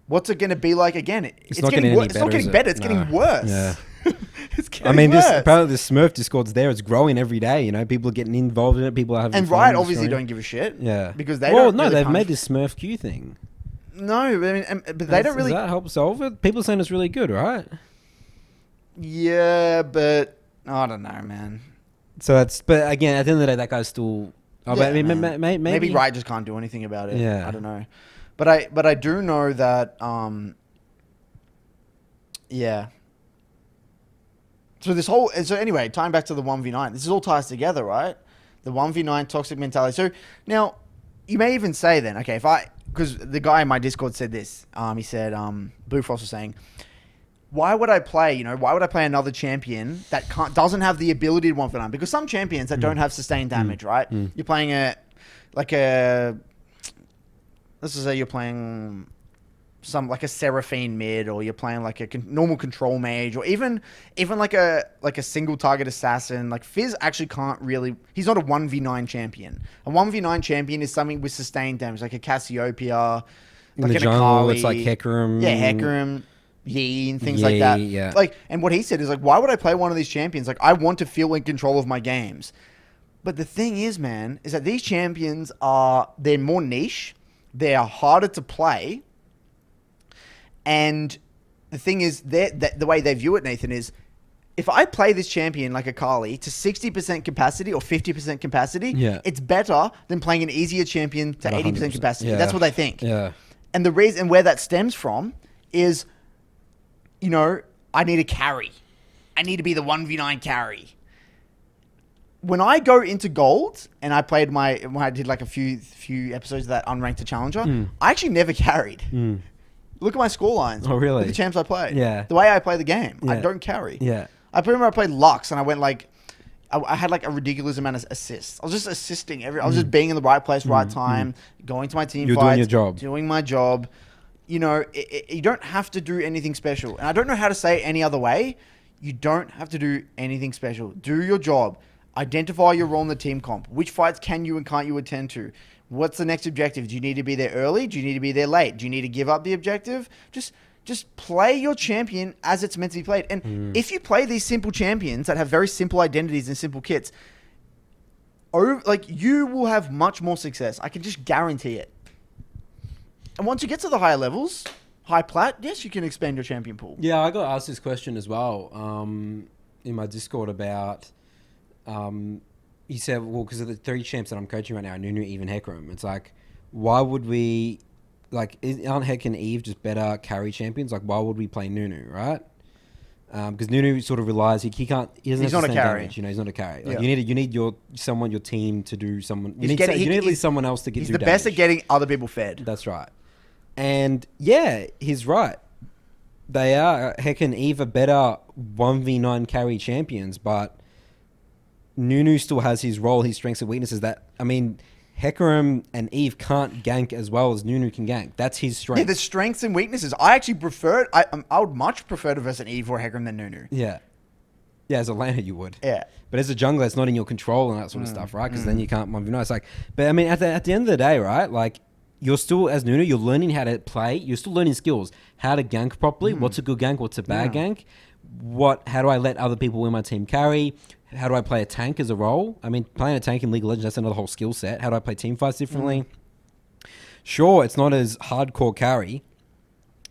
S2: what's it going to be like again? It's not getting better. It's not getting better. It's getting worse.
S1: Yeah.
S2: It's getting worse.
S1: Apparently the Smurf Discord's there. It's growing every day. You know, people are getting involved in it. People are having
S2: and
S1: fun.
S2: Riot obviously don't give a shit.
S1: Yeah.
S2: Because they've
S1: made this Smurf Q thing.
S2: No, I mean, but they don't really.
S1: Does that help solve it? People are saying it's really good, right?
S2: Yeah, but I don't know, man.
S1: But again, at the end of the day, that guy's still.
S2: Maybe Riot just can't do anything about it.
S1: Yeah.
S2: I don't know. But I do know that yeah. So anyway, tying back to the 1v9, this is all ties together, right? The 1v9 toxic mentality. So now you may even say then, okay, because the guy in my Discord said this, he said, Blue Frost was saying, why would I play another champion that doesn't have the ability to 1v9? Because some champions that don't have sustained damage, right? You're playing let's just say you're playing some like a Seraphine mid, or you're playing like a normal control mage, or even like a single target assassin, like Fizz actually can't really. He's not a 1v9 champion. A 1v9 champion is something with sustained damage, like a Cassiopeia,
S1: In
S2: like
S1: the
S2: an
S1: jungle,
S2: Akali.
S1: it's like Hecarim.
S2: Yeah, Hecarim, Yi, and things like that.
S1: Yeah.
S2: Like, and what he said is like, why would I play one of these champions? Like, I want to feel in control of my games. But the thing is, man, is that these champions they're more niche, they are harder to play, and the thing is, the way they view it, Nathan, is if I play this champion like Akali to 60% capacity or 50% capacity, it's better than playing an easier champion to 80% capacity. That's what they think.
S1: Yeah.
S2: And the reason where that stems from is, you know, I need a carry. I need to be the 1v9 carry. When I go into gold and I played when I did like a few episodes of that unranked to challenger, I actually never carried. Look at my score lines.
S1: Oh, really?
S2: With the champs I played.
S1: Yeah.
S2: The way I play the game, I
S1: Yeah.
S2: don't carry.
S1: Yeah.
S2: I remember I played Lux and I went like, I had like a ridiculous amount of assists. I was just assisting I was just being in the right place, right time, going to my team
S1: You're
S2: fights.
S1: doing your job.
S2: Doing my job. You know, you don't have to do anything special. And I don't know how to say it any other way. You don't have to do anything special. Do your job. Identify your role in the team comp. Which fights can you and can't you attend to? What's the next objective? Do you need to be there early? Do you need to be there late? Do you need to give up the objective? Just play your champion as it's meant to be played. And if you play these simple champions that have very simple identities and simple kits, you will have much more success. I can just guarantee it. And once you get to the higher levels, high plat, yes, you can expand your champion pool.
S1: Yeah, I got asked this question as well in my Discord about... he said, well, because of the 3 champs that I'm coaching right now, Nunu, Eve, and Hecarim, it's like, why would we... aren't Heck and Eve just better carry champions? Like, why would we play Nunu, right? Because Nunu sort of relies he can't. He's
S2: not a carry.
S1: Damage, he's not a carry. Like,
S2: Yeah.
S1: you need your team to do someone. You need at least someone else to get.
S2: He's
S1: do
S2: the
S1: damage.
S2: best at getting other people fed.
S1: That's right. And yeah, he's right. They are Heck and Eve are better 1v9 carry champions, but Nunu still has his role, his strengths and weaknesses. Hecarim and Eve can't gank as well as Nunu can gank. That's his strength.
S2: Yeah, the strengths and weaknesses. I actually prefer. I would much prefer to verse an Eve or Hecarim than Nunu.
S1: Yeah. Yeah, as a laner you would.
S2: Yeah.
S1: But as a jungler, it's not in your control and that sort of stuff, right? Because then you can't 1v9. It's like, but I mean, at the end of the day, right? Like, you're still, as Nunu, you're learning how to play. You're still learning skills. How to gank properly. What's a good gank? What's a bad gank? How do I let other people in my team carry? How do I play a tank as a role? I mean, playing a tank in League of Legends, that's another whole skill set. How do I play team fights differently? Sure, it's not as hardcore carry.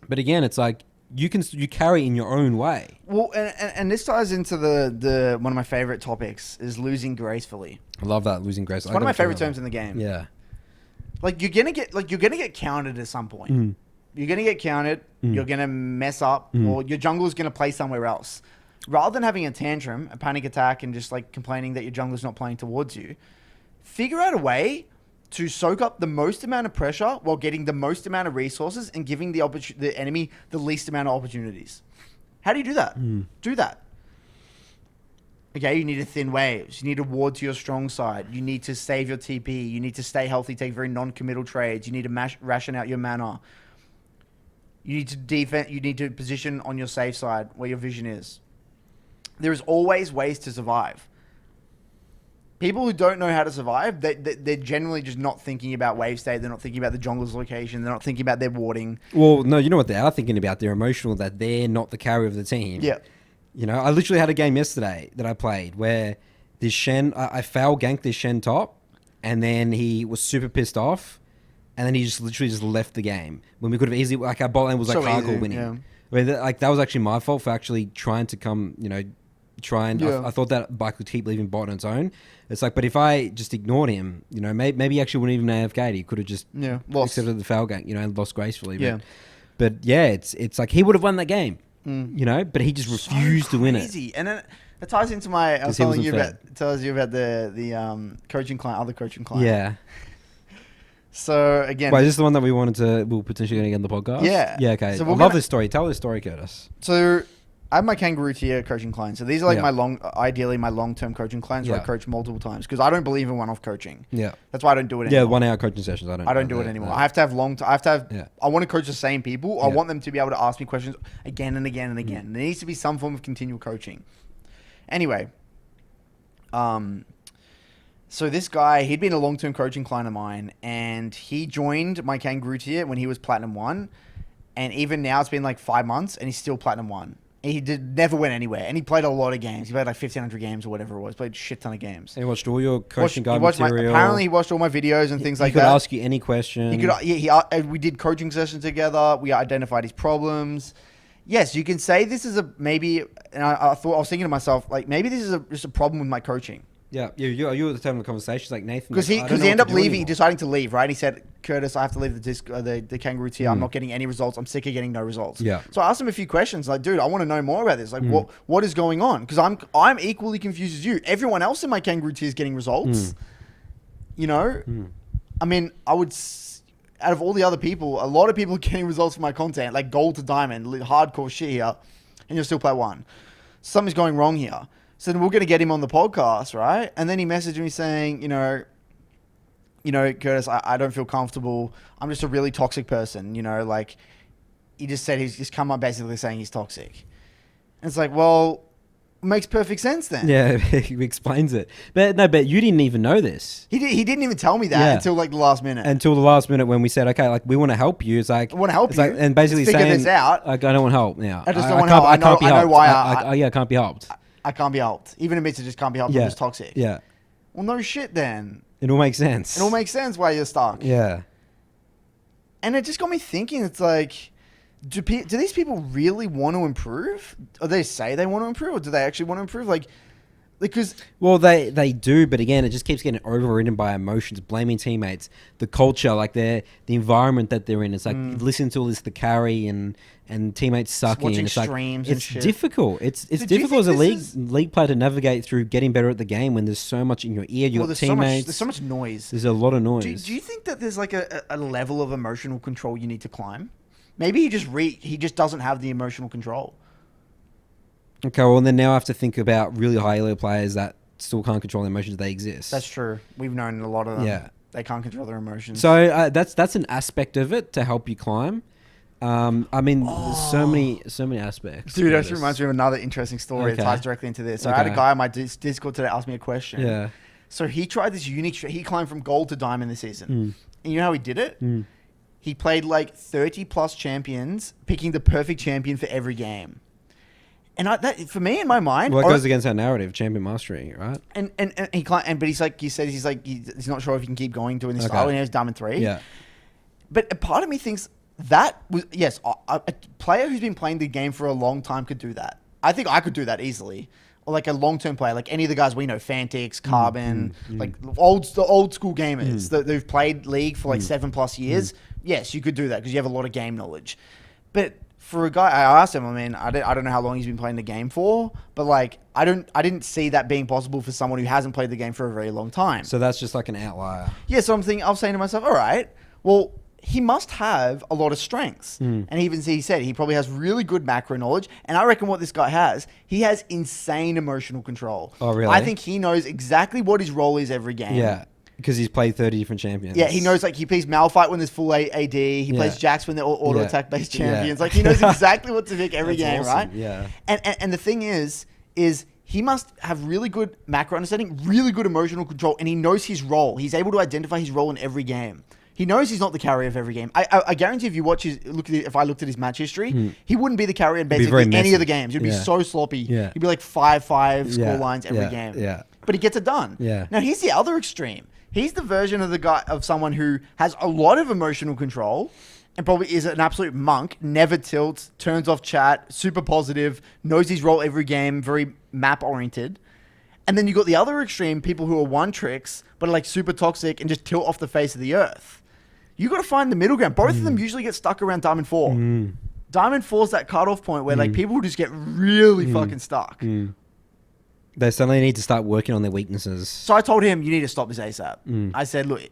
S1: But again, it's like, you carry in your own way.
S2: Well, and this ties into the one of my favorite topics is losing gracefully.
S1: I love that, losing grace.
S2: It's one of my favorite terms in the game.
S1: Yeah.
S2: Like you're gonna get countered at some point. You're gonna get countered. You're gonna mess up, or your jungler's gonna play somewhere else. Rather than having a tantrum, a panic attack, and just like complaining that your jungler's not playing towards you, figure out a way to soak up the most amount of pressure while getting the most amount of resources and giving the enemy the least amount of opportunities. How do you do that? Do that. Okay, you need to thin waves. You need to ward to your strong side. You need to save your TP. You need to stay healthy, take very non-committal trades. You need to ration out your mana. You need to defend. You need to position on your safe side where your vision is. There is always ways to survive. People who don't know how to survive, they're generally just not thinking about wave state. They're not thinking about the jungler's location. They're not thinking about their warding.
S1: Well, no, you know what they are thinking about? They're emotional that they're not the carry of the team.
S2: Yeah.
S1: You know, I literally had a game yesterday that I played where this Shen, I foul ganked this Shen top, and then he was super pissed off, and then he just literally just left the game when we could have easily, like our bot lane was like hardcore winning.
S2: Yeah.
S1: Where like that was actually my fault for actually trying to come, I thought that bike would keep leaving bot on its own. It's like, but if I just ignored him, maybe he actually wouldn't even AFK'd. He could have just
S2: lost.
S1: accepted the foul gank, and lost gracefully.
S2: Yeah.
S1: But yeah, it's like he would have won that game, but he just refused to win it.
S2: And then it ties into my. I was telling you about the coaching client, other coaching client.
S1: Yeah.
S2: So again,
S1: wait, is this the one that we'll potentially going to get on the podcast?
S2: Yeah.
S1: Yeah. Okay.
S2: So
S1: I love this story. Tell this story, Curtis.
S2: So I have my kangaroo tier coaching clients. So these are like
S1: Yeah.
S2: ideally my long-term coaching clients where I
S1: Yeah.
S2: coach multiple times because I don't believe in one-off coaching.
S1: Yeah.
S2: That's why I don't do it
S1: Yeah,
S2: anymore.
S1: 1 hour coaching sessions. I don't
S2: do it
S1: that,
S2: anymore.
S1: no.
S2: I have to have
S1: Yeah.
S2: I want to coach the same people. I
S1: Yeah.
S2: want them to be able to ask me questions again and again and again. There needs to be some form of continual coaching. Anyway, so this guy, he'd been a long-term coaching client of mine, and he joined my kangaroo tier when he was Platinum 1. And even now, it's been like 5 months, and he's still Platinum 1. He never went anywhere, and he played a lot of games. He played like 1,500 games or whatever it was. Played a shit ton of games.
S1: And he watched all your coaching guide
S2: Apparently,
S1: material.
S2: he watched all my videos and things like
S1: He
S2: that.
S1: could ask you any question.
S2: We did coaching sessions together. We identified his problems. Yes, you can say this is maybe, and I was thinking to myself, like, maybe this is just a problem with my coaching.
S1: Yeah, you were having the conversation like Nathan.
S2: Because he ended up leaving, deciding to leave, right? He said, Curtis, I have to leave the kangaroo tier. I'm not getting any results. I'm sick of getting no results.
S1: Yeah.
S2: So I asked him a few questions, like, dude, I want to know more about this. Like, what is going on? Because I'm equally confused as you. Everyone else in my kangaroo tier is getting results. You know? I mean, out of all the other people, a lot of people are getting results from my content, like gold to diamond, hardcore shit here, and you'll still play 1. Something's going wrong here. So we're going to get him on the podcast, right? And then he messaged me saying, you know, Curtis, I don't feel comfortable. I'm just a really toxic person, you know, like he just said he's just come up basically saying he's toxic. And it's like, well, makes perfect sense then.
S1: Yeah, he explains it. But you didn't even know this.
S2: He didn't even tell me that until like the last minute.
S1: Until the last minute when we said, okay, like we want to help you. It's like,
S2: I want to help you.
S1: Like, and basically
S2: Let's figure
S1: saying,
S2: this out.
S1: like, I don't want help now.
S2: I just don't want help. I know why
S1: I can't be helped.
S2: I can't be helped. Even admits it just can't be helped. I'm just toxic.
S1: Yeah.
S2: Well, no shit then.
S1: It all makes sense.
S2: It all makes sense why you're stuck.
S1: Yeah.
S2: And it just got me thinking, it's like, do these people really want to improve? Or they say they want to improve, or do they actually want to improve? Like, because...
S1: Well, they do, but again, it just keeps getting overridden by emotions, blaming teammates, the culture, like the environment that they're in. It's like, listen to all this, the carry and teammates sucking.
S2: Watching
S1: It's like,
S2: streams and
S1: it's
S2: shit.
S1: difficult. It's
S2: do you
S1: difficult as a
S2: think
S1: league player to navigate through getting better at the game when there's so much in your ear. You got teammates.
S2: There's so much noise.
S1: There's a lot of noise.
S2: Do you think that there's like a level of emotional control you need to climb? Maybe he just doesn't have the emotional control.
S1: Okay, well then now I have to think about really high elo players that still can't control their emotions. They exist.
S2: That's true. We've known a lot of them.
S1: Yeah.
S2: They can't control their emotions.
S1: So that's an aspect of it to help you climb. I mean, there's so many aspects.
S2: Dude, that reminds me of another interesting story.
S1: Okay.
S2: It ties directly into this. So I had a guy on my Discord today ask me a question.
S1: Yeah.
S2: So he tried this unique... He climbed from gold to diamond this season. And you know how he did it? He played like 30 plus champions, picking the perfect champion for every game. And that for me, in my mind...
S1: Well, it goes against our narrative, champion mastery, right?
S2: And he climbed... But he's like... He said he's not sure if he can keep going doing this style. And he was diamond 3.
S1: Yeah.
S2: But a part of me thinks... That was, yes, a player who's been playing the game for a long time could do that. I think I could do that easily. Or like a long-term player, like any of the guys we know, Fantix, Carbon, like the old school gamers that who've played League for like 7+ years. Yes, you could do that because you have a lot of game knowledge. But for a guy, I asked him, I mean, I don't know how long he's been playing the game for, but like, I didn't see that being possible for someone who hasn't played the game for a very long time.
S1: So that's just like an outlier.
S2: Yeah, so I was saying to myself, all right, well, he must have a lot of strengths. And he said he probably has really good macro knowledge. And I reckon what this guy has, he has insane emotional control.
S1: Oh, really?
S2: I think he knows exactly what his role is every game.
S1: Yeah, because he's played 30 different champions.
S2: Yeah, he knows, like, he plays Malphite when there's full AD. He plays Jax when they're all auto attack based champions.
S1: Yeah.
S2: Like, he knows exactly what to pick every game,
S1: awesome.
S2: right?
S1: Yeah.
S2: And the thing is he must have really good macro understanding, really good emotional control, and he knows his role. He's able to identify his role in every game. He knows he's not the carrier of every game. I guarantee if you watch if I looked at his match history, he wouldn't be the carrier in basically any of the games. He'd be so sloppy.
S1: Yeah.
S2: He'd be like 5-5 score lines every game.
S1: Yeah.
S2: But he gets it done.
S1: Yeah.
S2: Now here's the other extreme. He's the version of someone who has a lot of emotional control and probably is an absolute monk, never tilts, turns off chat, super positive, knows his role every game, very map oriented. And then you got the other extreme, people who are one tricks, but are like super toxic and just tilt off the face of the earth. You got to find the middle ground. Both of them usually get stuck around Diamond 4. Diamond 4 is that cutoff point where like people just get really fucking stuck.
S1: They suddenly need to start working on their weaknesses.
S2: So I told him, you need to stop this ASAP. I said, look,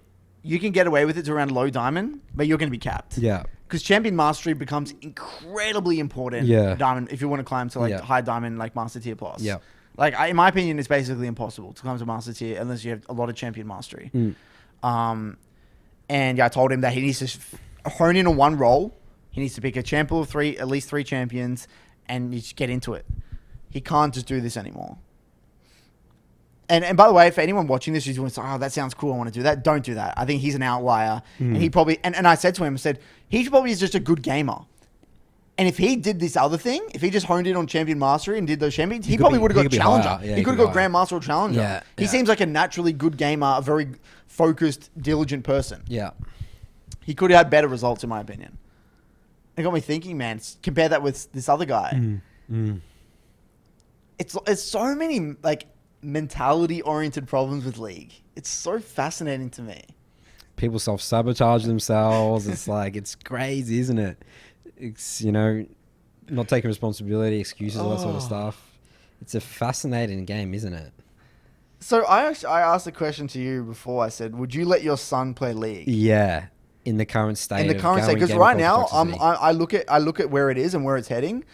S2: you can get away with it to around low diamond, but you're going to be capped.
S1: Yeah.
S2: Because champion mastery becomes incredibly important.
S1: Yeah.
S2: Diamond, if you want to climb to like
S1: Yeah.
S2: high diamond, like master tier plus.
S1: Yeah.
S2: Like in my opinion, it's basically impossible to climb to master tier unless you have a lot of champion mastery. And yeah, I told him that he needs to hone in on one role. He needs to pick a champion of at least three champions, and you just get into it. He can't just do this anymore. And by the way, for anyone watching this who's going, oh, that sounds cool, I want to do that. Don't do that. I think he's an outlier. And he probably, and I said to him, I said, he probably is just a good gamer. And if he did this other thing, if he just honed in on champion mastery and did those champions, he probably would have got challenger.
S1: Yeah,
S2: he could have got grandmaster or challenger.
S1: Yeah,
S2: he seems like a naturally good gamer, a very focused, diligent person.
S1: Yeah.
S2: He could have had better results, in my opinion. It got me thinking, man. Compare that with this other guy. It's so many like mentality-oriented problems with League. It's so fascinating to me.
S1: People self-sabotage themselves. It's like, it's crazy, isn't it? It's, you know, not taking responsibility, excuses, all that sort of stuff. It's a fascinating game, isn't it?
S2: So I asked a question to you before. I said, would you let your son play League?
S1: Yeah. In the current state.
S2: In the current state, because right now, I look at where it is and where it's heading.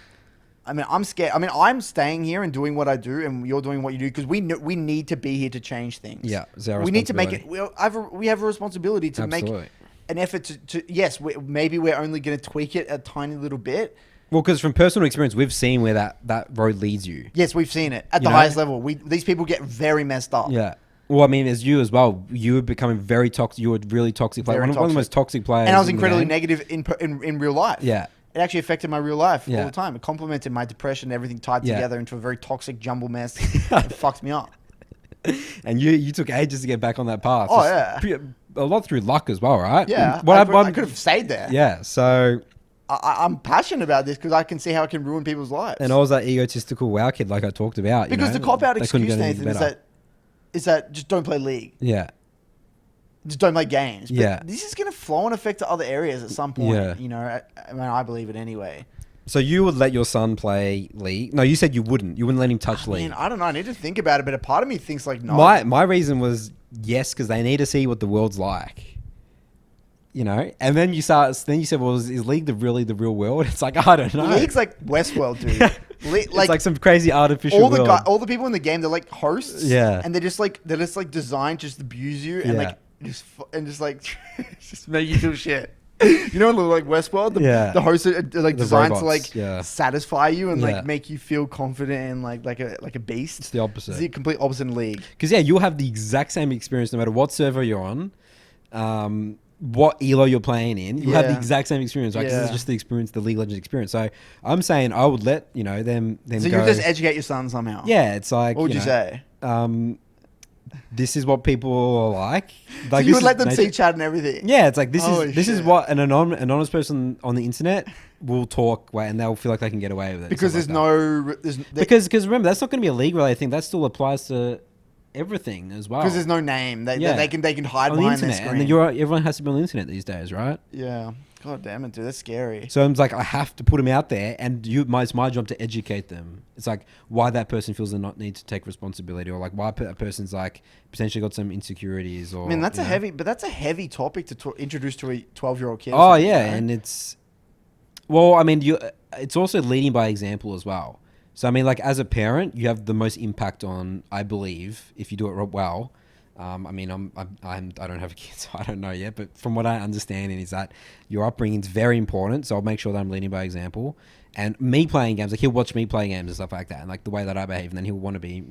S2: I mean, I'm scared. I mean, I'm staying here and doing what I do, and you're doing what you do because we need to be here to change things.
S1: Yeah,
S2: we need to make it. We have a responsibility to make an effort to. Yes, maybe we're only going to tweak it a tiny little bit.
S1: Well, because from personal experience, we've seen where that road leads you.
S2: Yes, we've seen it at the highest level. These people get very messed up.
S1: Yeah. Well, I mean, as you as well, you were becoming very toxic. You were really toxic player. One of the most toxic players.
S2: And I was incredibly negative in real life.
S1: Yeah.
S2: It actually affected my real life all the time. It complemented my depression and everything tied together into a very toxic jumble mess. It fucked me up.
S1: And you took ages to get back on that path.
S2: Oh, yeah.
S1: A lot through luck as well, right?
S2: Yeah. I could have stayed there.
S1: Yeah, so...
S2: I'm passionate about this because I can see how it can ruin people's lives.
S1: And I was that egotistical wow kid like I talked about.
S2: Because the cop-out excuse, Nathan, is that just don't play League.
S1: Yeah.
S2: Just don't play games. But
S1: yeah.
S2: This is going to flow and affect to other areas at some point. Yeah. You know, I mean, I believe it anyway.
S1: So you would let your son play League? No, you said you wouldn't. You wouldn't let him touch League.
S2: I don't know. I need to think about it, but a part of me thinks like no.
S1: My reason was yes, because they need to see what the world's like. You know, and then you said, well, is League really the real world? It's like, I don't know.
S2: League's like Westworld, dude.
S1: It's like some crazy artificial world.
S2: All the people in the game, they're like hosts.
S1: Yeah.
S2: And they're just like designed to just abuse you and just make you do shit. You know, like Westworld, the hosts are like designed robots, to satisfy you and like make you feel confident and like a beast.
S1: It's the opposite.
S2: It's the complete opposite in League.
S1: Because you'll have the exact same experience no matter what server you're on. What elo you're playing in, you have the exact same experience, right? Because it's just the experience, the League of Legends experience. So I'm saying I would let them. So
S2: you just educate your son somehow.
S1: Yeah, it's like.
S2: What would you say?
S1: This is what people are like.
S2: So you would let them see chat and everything.
S1: Yeah, it's like this is what an anonymous person on the internet will talk and they'll feel like they can get away with it.
S2: Because
S1: because remember that's not going to be a League related thing. That still applies to everything as well.
S2: Because there's no name. They can hide behind their screen.
S1: And everyone has to be on the internet these days, right?
S2: Yeah. God damn it, dude. That's scary.
S1: So I'm like, I have to put them out there, and it's my job to educate them. It's like why that person feels they not need to take responsibility, or like why a person's like potentially got some insecurities. Or
S2: I mean, that's a heavy topic to introduce to a 12-year-old kid.
S1: Oh yeah, and it's it's also leading by example as well. So I mean, like as a parent, you have the most impact on, I believe, if you do it well. I mean, I don't have a kid, so I don't know yet. But from what I understand, is that your upbringing is very important. So I'll make sure that I'm leading by example. And me playing games, like he'll watch me play games and stuff like that, and like the way that I behave, and then he'll want to be,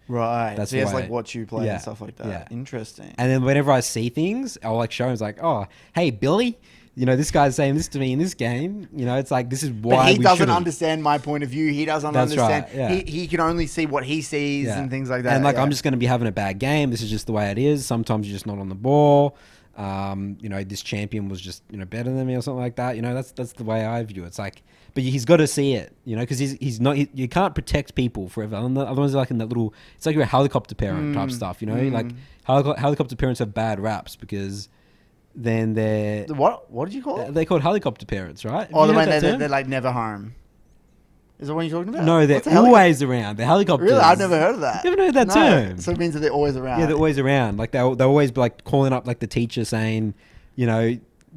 S2: right. That's so he has like watch you play and stuff like that.
S1: Yeah.
S2: Interesting.
S1: And then whenever I see things, I'll like show him, it's like, oh, hey Billy. This guy's saying this to me in this game. It's like, this is why
S2: he doesn't understand my point of view. He doesn't understand.
S1: Right, yeah.
S2: He can only see what he sees and things like that.
S1: And like, I'm just going to be having a bad game. This is just the way it is. Sometimes you're just not on the ball. This champion was just, better than me or something like that. That's the way I view it. It's like, but he's got to see it, because he's not, you can't protect people forever. Otherwise, like in that little, it's like you're a helicopter parent type stuff, like helicopter parents have bad raps because then they're...
S2: What did you call it?
S1: They're called helicopter parents, right?
S2: Oh, the way they're like never home. Is that what you're talking about?
S1: No, they're always around. They're helicopters.
S2: Really? I've never heard of that.
S1: You haven't heard that term?
S2: So it means that they're always around.
S1: Yeah, they're always around. Like they'll always be like calling up like the teacher saying,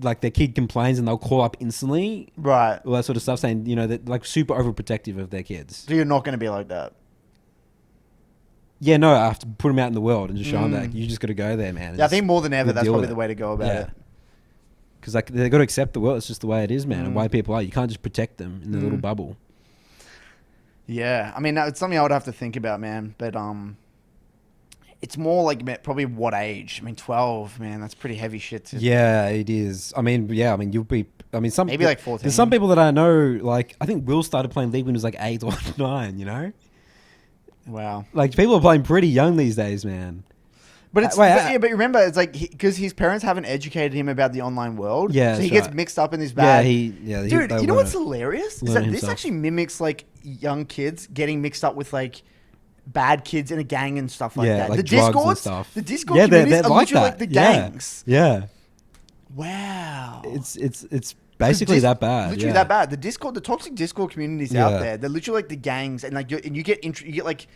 S1: like their kid complains and they'll call up instantly,
S2: Right.
S1: all that sort of stuff, saying, you know, that like super overprotective of their kids.
S2: So you're not going to be like that.
S1: Yeah, no, I have to put them out in the world and just show them that you just got to go there, man. and
S2: Yeah, I
S1: just
S2: think more than ever, that's
S1: deal
S2: probably
S1: with
S2: the
S1: it.
S2: way to go about
S1: Yeah.
S2: it.
S1: Because like they got to accept the world. It's just the way it is, man, and why people are. You can't just protect them in their little bubble.
S2: Yeah, I mean, it's something I would have to think about, man. But it's more like probably what age? I mean, 12, man, that's pretty heavy shit.
S1: Yeah, it is. I mean, you'll be. I mean,
S2: Maybe like 14.
S1: There's some people that I know. Like, I think Will started playing League when he was like 8 or 9. You know,
S2: Wow.
S1: like people are playing pretty young these days, man.
S2: But it's but remember, it's like because his parents haven't educated him about the online world.
S1: Yeah,
S2: so he
S1: that's
S2: gets
S1: right.
S2: mixed up in this bad.
S1: Dude,
S2: you know what's hilarious is
S1: learn
S2: that
S1: it
S2: this
S1: himself.
S2: actually mimics like young kids getting mixed up with like bad kids in a gang and stuff like that.
S1: like
S2: The
S1: drugs and
S2: Discords,
S1: stuff.
S2: the Discord
S1: Yeah,
S2: communities
S1: they're
S2: are
S1: like
S2: literally
S1: that.
S2: like the
S1: Yeah.
S2: gangs.
S1: Yeah,
S2: Wow.
S1: it's basically that bad.
S2: Literally that bad. The toxic Discord communities
S1: Yeah.
S2: out there, they're literally like the gangs, and like you get like,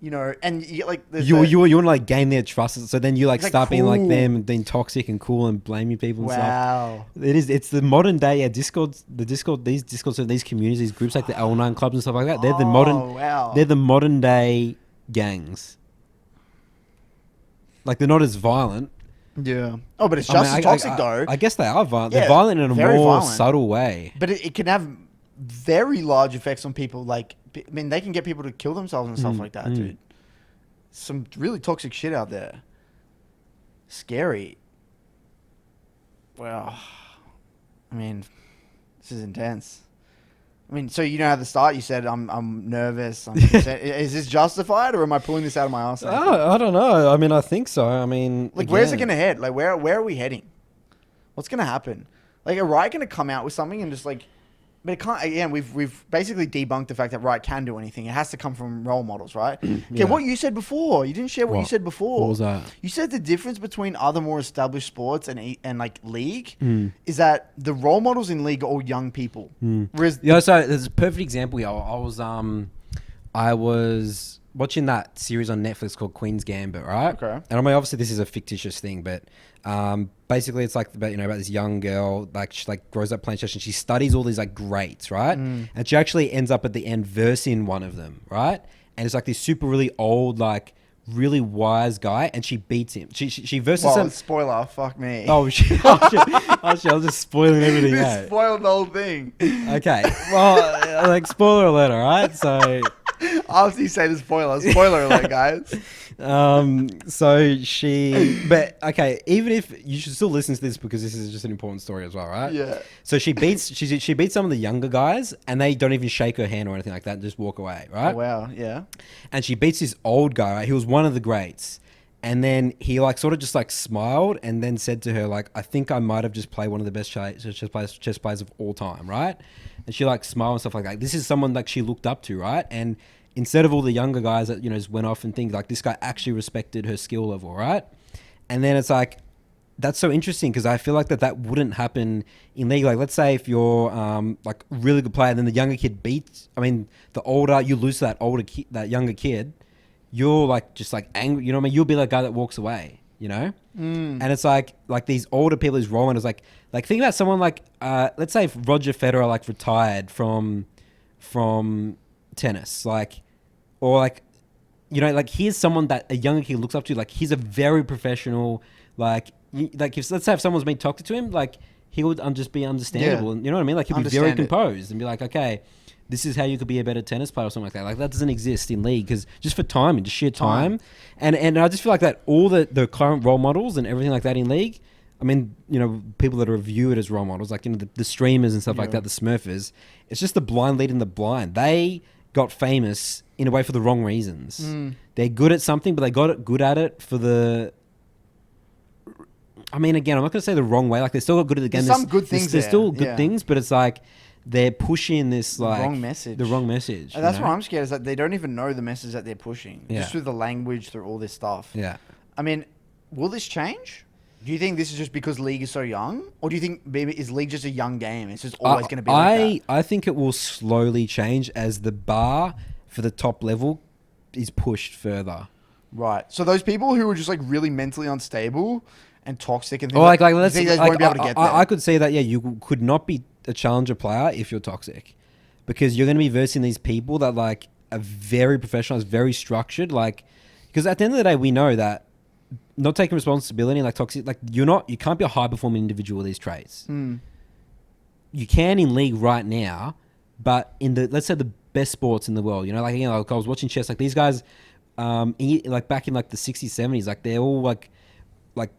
S2: you know, and you get like
S1: You want to like gain their trust, so then you like
S2: It's, like,
S1: start being like
S2: cool.
S1: them and being toxic and cool and blaming people and stuff.
S2: wow.
S1: It's the modern day these Discords and these communities, these groups like the L9 clubs and stuff like that. They're the
S2: wow.
S1: they're the modern day gangs. Like they're not as violent.
S2: Yeah. Oh, but it's just as toxic though.
S1: I guess they are violent.
S2: Yeah,
S1: They're violent in a
S2: very
S1: more
S2: violent.
S1: subtle way.
S2: But it can have very large effects on people. Like, I mean, they can get people to kill themselves and stuff like that, dude. Some really toxic shit out there. Scary. Wow. I mean, this is intense. I mean, so you know at the start you said I'm nervous. Is this justified, or am I pulling this out of my ass?
S1: I don't know. I mean, I think so. I mean,
S2: Like, where's it gonna head? Like, where are we heading? What's gonna happen? Like, are Riot gonna come out with something and just like, but it can't. Again, we've basically debunked the fact that Riot can do anything. It has to come from role models, right? Okay,
S1: Yeah.
S2: what you said before, you didn't share what you said before.
S1: What was that?
S2: You said the difference between other more established sports and like League is that the role models in League are all young people. Whereas
S1: Yeah, so there's a perfect example here. I was watching that series on Netflix called Queen's Gambit, right?
S2: Okay.
S1: And I mean, obviously this is a fictitious thing, but basically it's like about this young girl, like she like grows up playing chess and she studies all these like greats, right? And she actually ends up at the end versing one of them, right? And it's like this super really old, like really wise guy, and she beats him. She versus him.
S2: spoiler, fuck me.
S1: Oh shit! I was just spoiling everything.
S2: You
S1: out.
S2: spoiled the whole thing.
S1: Okay, well, like spoiler alert, all right? So,
S2: After you say the spoiler alert, guys.
S1: but okay, even if you should still listen to this because this is just an important story as well, right?
S2: Yeah.
S1: So she beats some of the younger guys, and they don't even shake her hand or anything like that, and just walk away, right?
S2: Oh, wow, yeah.
S1: And she beats this old guy, right? He was one of the greats. And then he like sort of just like smiled and then said to her, like, I think I might have just played one of the best chess players of all time, right? And she like smiled and stuff like that. This is someone like she looked up to, right? And instead of all the younger guys that, you know, just went off and things, like this guy actually respected her skill level, right? And then it's like, that's so interesting because I feel like that wouldn't happen in League. Like, let's say if you're like a really good player, and then the younger kid beats, I mean, you lose to that younger kid, you're like just like angry, you know what I mean? You'll be that guy that walks away, you know? And it's like these older people, these role models, like think about someone like, let's say if Roger Federer like retired from tennis, like, or like, you know, like here's someone that a younger kid looks up to, like he's a very professional, like if let's say if someone's been toxic to him, like he would just be understandable, and you know what I mean? Like he'd be very composed and be like, okay, this is how you could be a better tennis player or something like that. Like that doesn't exist in League because just for time and just sheer time. And I just feel like that all the current role models and everything like that in League, I mean, you know, people that are viewed as role models, like, you know, the streamers and stuff like that, the Smurfers, it's just the blind leading the blind. They got famous in a way for the wrong reasons. They're good at something, but they got good at it for the... I mean, again, I'm not going to say the wrong way. Like, they're still good at the game.
S2: There's some good things
S1: There's
S2: there.
S1: still good things, but it's like... They're pushing this like
S2: wrong message.
S1: The wrong message.
S2: And that's why I'm scared is that they don't even know the message that they're pushing.
S1: Yeah.
S2: Just through the language, through all this stuff.
S1: Yeah.
S2: I mean, will this change? Do you think this is just because League is so young? Or do you think maybe is League just a young game? It's just always going to be like that?
S1: I think it will slowly change as the bar for the top level is pushed further.
S2: Right. So those people who are just like really mentally unstable and toxic and things
S1: Or like
S2: you
S1: let's
S2: think they
S1: like,
S2: won't be able to get there?
S1: I could say that you could not be a challenger player if you're toxic, because you're going to be versing these people that like are very professional, very structured. Like, because at the end of the day, we know that not taking responsibility, like toxic, like you can't be a high performing individual with these traits. You can in league right now, but in let's say the best sports in the world, like I was watching chess, like these guys, like back in like the 60s, 70s, like they're all like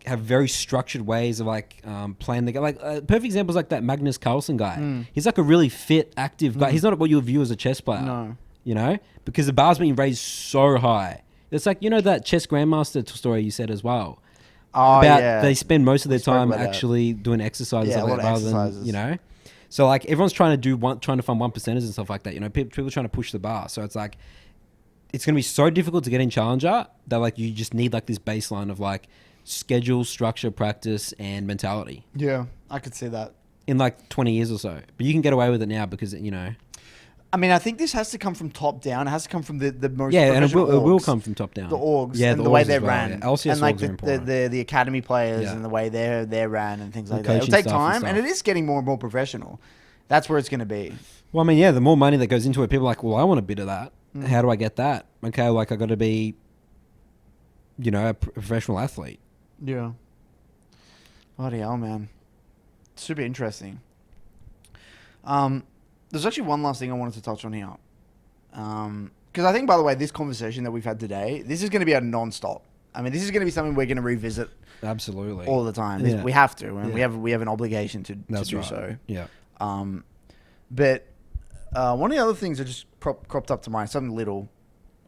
S1: have very structured ways of like playing the game. Like perfect examples like that Magnus Carlsen guy. He's like a really fit, active guy. He's not what you would view as a chess player. No. Because the bar's being raised so high. It's like, that chess grandmaster story you said as well.
S2: Oh,
S1: about
S2: yeah.
S1: They spend most of their time
S2: actually
S1: doing exercises,
S2: Yeah,
S1: like rather than, So like everyone's trying to find 1%ers and stuff like that. People trying to push the bar. So it's like, it's going to be so difficult to get in Challenger that like you just need like this baseline of like schedule, structure, practice, and mentality.
S2: Yeah, I could see that.
S1: In like 20 years or so. But you can get away with it now because,
S2: I mean, I think this has to come from top down. It has to come from the most
S1: yeah, and it
S2: professional
S1: will
S2: orgs.
S1: come from top down.
S2: The orgs,
S1: yeah,
S2: and the way they're
S1: well,
S2: ran,
S1: yeah. LCS
S2: and like
S1: orgs are important.
S2: the academy players and the way they're ran and things like that. It'll
S1: coaching
S2: take
S1: staff and
S2: time, and it
S1: stuff.
S2: is getting more and more professional. That's where it's going to be.
S1: Well, I mean, yeah, the more money that goes into it, people are like, well, I want a bit of that. How do I get that? Okay, like I got to be, a professional athlete.
S2: Yeah. Bloody hell, man. Super interesting. There's actually one last thing I wanted to touch on here. Because I think, by the way, this conversation that we've had today, this is going to be a non-stop. I mean, this is going to be something we're going to revisit
S1: absolutely
S2: all the time.
S1: Yeah.
S2: We have to, and we have an obligation to do
S1: right.
S2: so.
S1: Yeah.
S2: But one of the other things that just cropped up to mind, something little.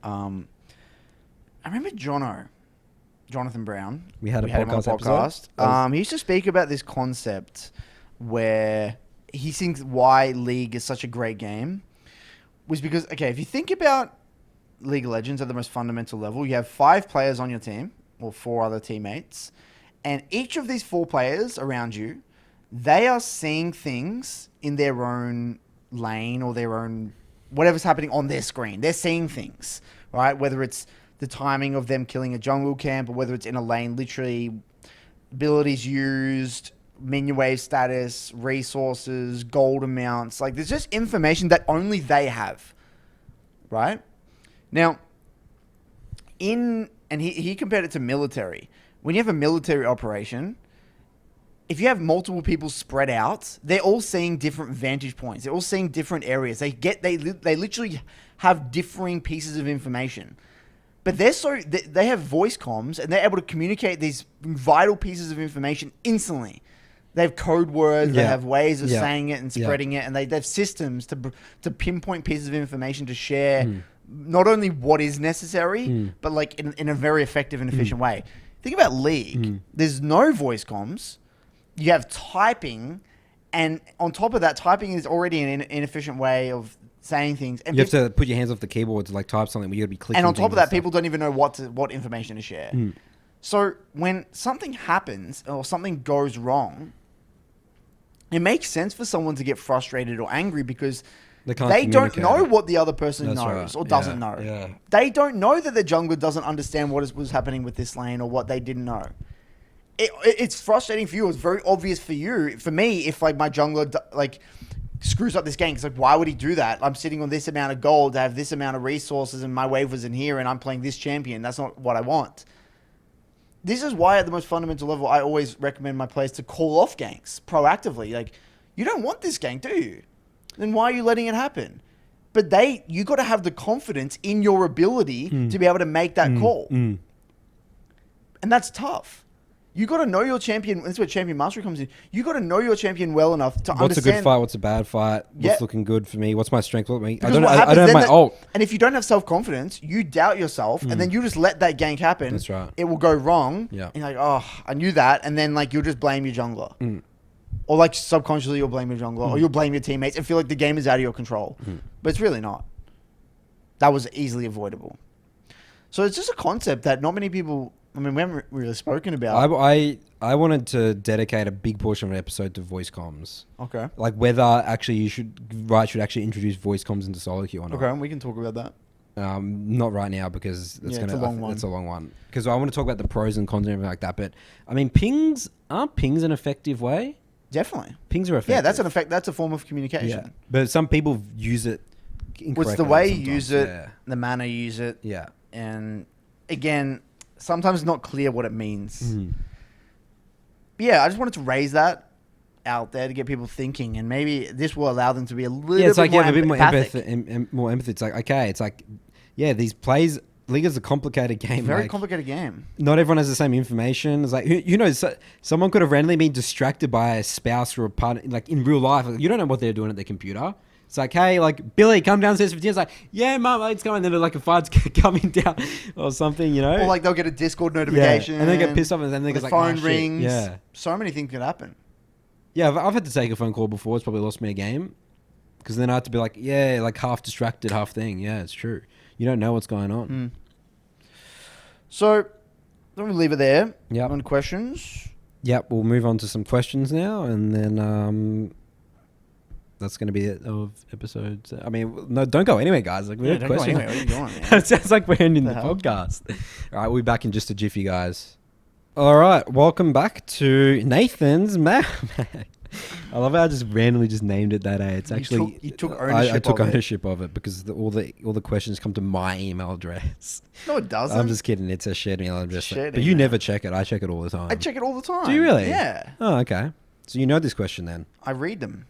S2: I remember Jonathan Brown.
S1: We had
S2: him on the podcast. He used to speak about this concept where he thinks why League is such a great game was because, okay, if you think about League of Legends at the most fundamental level, you have 5 players on your team or 4 other teammates, and each of these 4 players around you, they are seeing things in their own lane or their own whatever's happening on their screen. They're seeing things, right? Whether it's the timing of them killing a jungle camp or whether it's in a lane, literally abilities used, minion wave status, resources, gold amounts. Like there's just information that only they have, right? Now, and he compared it to military. When you have a military operation, if you have multiple people spread out, they're all seeing different vantage points. They're all seeing different areas. They literally have differing pieces of information. But they have voice comms and they're able to communicate these vital pieces of information instantly. They have code words. They have ways of saying it and spreading it, and they have systems to pinpoint pieces of information to share. Not only what is necessary, but like in a very effective and efficient way. Think about League. There's no voice comms. You have typing, and on top of that, typing is already an inefficient way of saying things. And
S1: you have to put your hands off the keyboard to like type something. You got to be clicking.
S2: And on top of that, people don't even know what information to share. So when something happens or something goes wrong, it makes sense for someone to get frustrated or angry because they don't know what the other person knows or doesn't know.
S1: Yeah.
S2: They don't know that the jungler doesn't understand what was happening with this lane or what they didn't know. It's frustrating for you. It's very obvious for you. For me, if like my jungler like screws up this game, it's like, why would he do that? I'm sitting on this amount of gold, I have this amount of resources, and my wave was in here, and I'm playing this champion. That's not what I want. This is why at the most fundamental level, I always recommend my players to call off ganks proactively. Like, you don't want this gank, do you? Then why are you letting it happen? But you got to have the confidence in your ability to be able to make that call. And that's tough. You got to know your champion. That's where champion mastery comes in. You got to know your champion well enough to understand.
S1: What's a good fight? What's a bad fight? What's looking good for me? What's my strength? I don't have my ult.
S2: And if you don't have self-confidence, you doubt yourself, and then you just let that gank happen.
S1: That's right.
S2: It will go wrong.
S1: Yeah.
S2: And you're like, oh, I knew that. And then like you'll just blame your jungler. Or like subconsciously you'll blame your jungler. Or you'll blame your teammates and feel like the game is out of your control. But it's really not. That was easily avoidable. So it's just a concept that not many people... I mean, we haven't really spoken about.
S1: I wanted to dedicate a big portion of an episode to voice comms.
S2: Okay.
S1: Like whether actually should actually introduce voice comms into solo queue or not.
S2: Okay, we can talk about that.
S1: Not right now because
S2: It's a long one.
S1: It's a long one. Because I want to talk about the pros and cons and everything like that. But I mean, pings an effective way?
S2: Definitely.
S1: Pings are effective.
S2: Yeah, that's an effect. That's a form of communication.
S1: Yeah. But some people use it incorrectly.
S2: It's the way you
S1: sometimes.
S2: use it,
S1: Yeah.
S2: the manner you use it.
S1: Yeah.
S2: And again, sometimes it's not clear what it means.
S1: Mm.
S2: Yeah, I just wanted to raise that out there to get people thinking, and maybe this will allow them to be a little
S1: Yeah, it's
S2: bit
S1: like
S2: more
S1: a bit more
S2: empathic.
S1: more empathy. It's like, okay, it's like, yeah, these plays. League is a complicated game.
S2: Very
S1: like,
S2: complicated game.
S1: Not everyone has the same information. It's like, who knows? Someone could have randomly been distracted by a spouse or a partner, like in real life. Like, you don't know what they're doing at their computer. It's like, hey, like, Billy, come downstairs for dinner. It's like, yeah, mum, it's coming. Then like a fight's coming down or something, you know?
S2: Or like they'll get a Discord notification.
S1: Yeah. And they get pissed off and then they
S2: the
S1: go like,
S2: phone
S1: oh,
S2: rings.
S1: Shit. Yeah.
S2: So many things can happen.
S1: Yeah, I've had to take a phone call before. It's probably lost me a game. Because then I had to be like, yeah, like half distracted, half thing. Yeah, it's true. You don't know what's going on.
S2: Mm. So, let me leave it there.
S1: Yep.
S2: On questions.
S1: Yep, we'll move on to some questions now, and then that's going to be it of episodes. I mean, no, don't go anywhere, guys. Like, we have
S2: don't go
S1: questions.
S2: anywhere. Where are you going, man?
S1: It sounds like we're ending the
S2: hell?
S1: podcast. All right, we'll be back in just a jiffy, guys. All right, welcome back to Nathan's Mailbag. I love how I just randomly just named it that. It's actually
S2: you took ownership.
S1: I took
S2: of
S1: ownership of it because all the questions come to my email address.
S2: No, it doesn't.
S1: I'm just kidding. It's a shared email address.
S2: Shared
S1: But you
S2: email.
S1: never check it. I check it all the time.
S2: I check it all the time.
S1: Do you really?
S2: Yeah.
S1: Oh, okay. So you know this question then?
S2: I read them.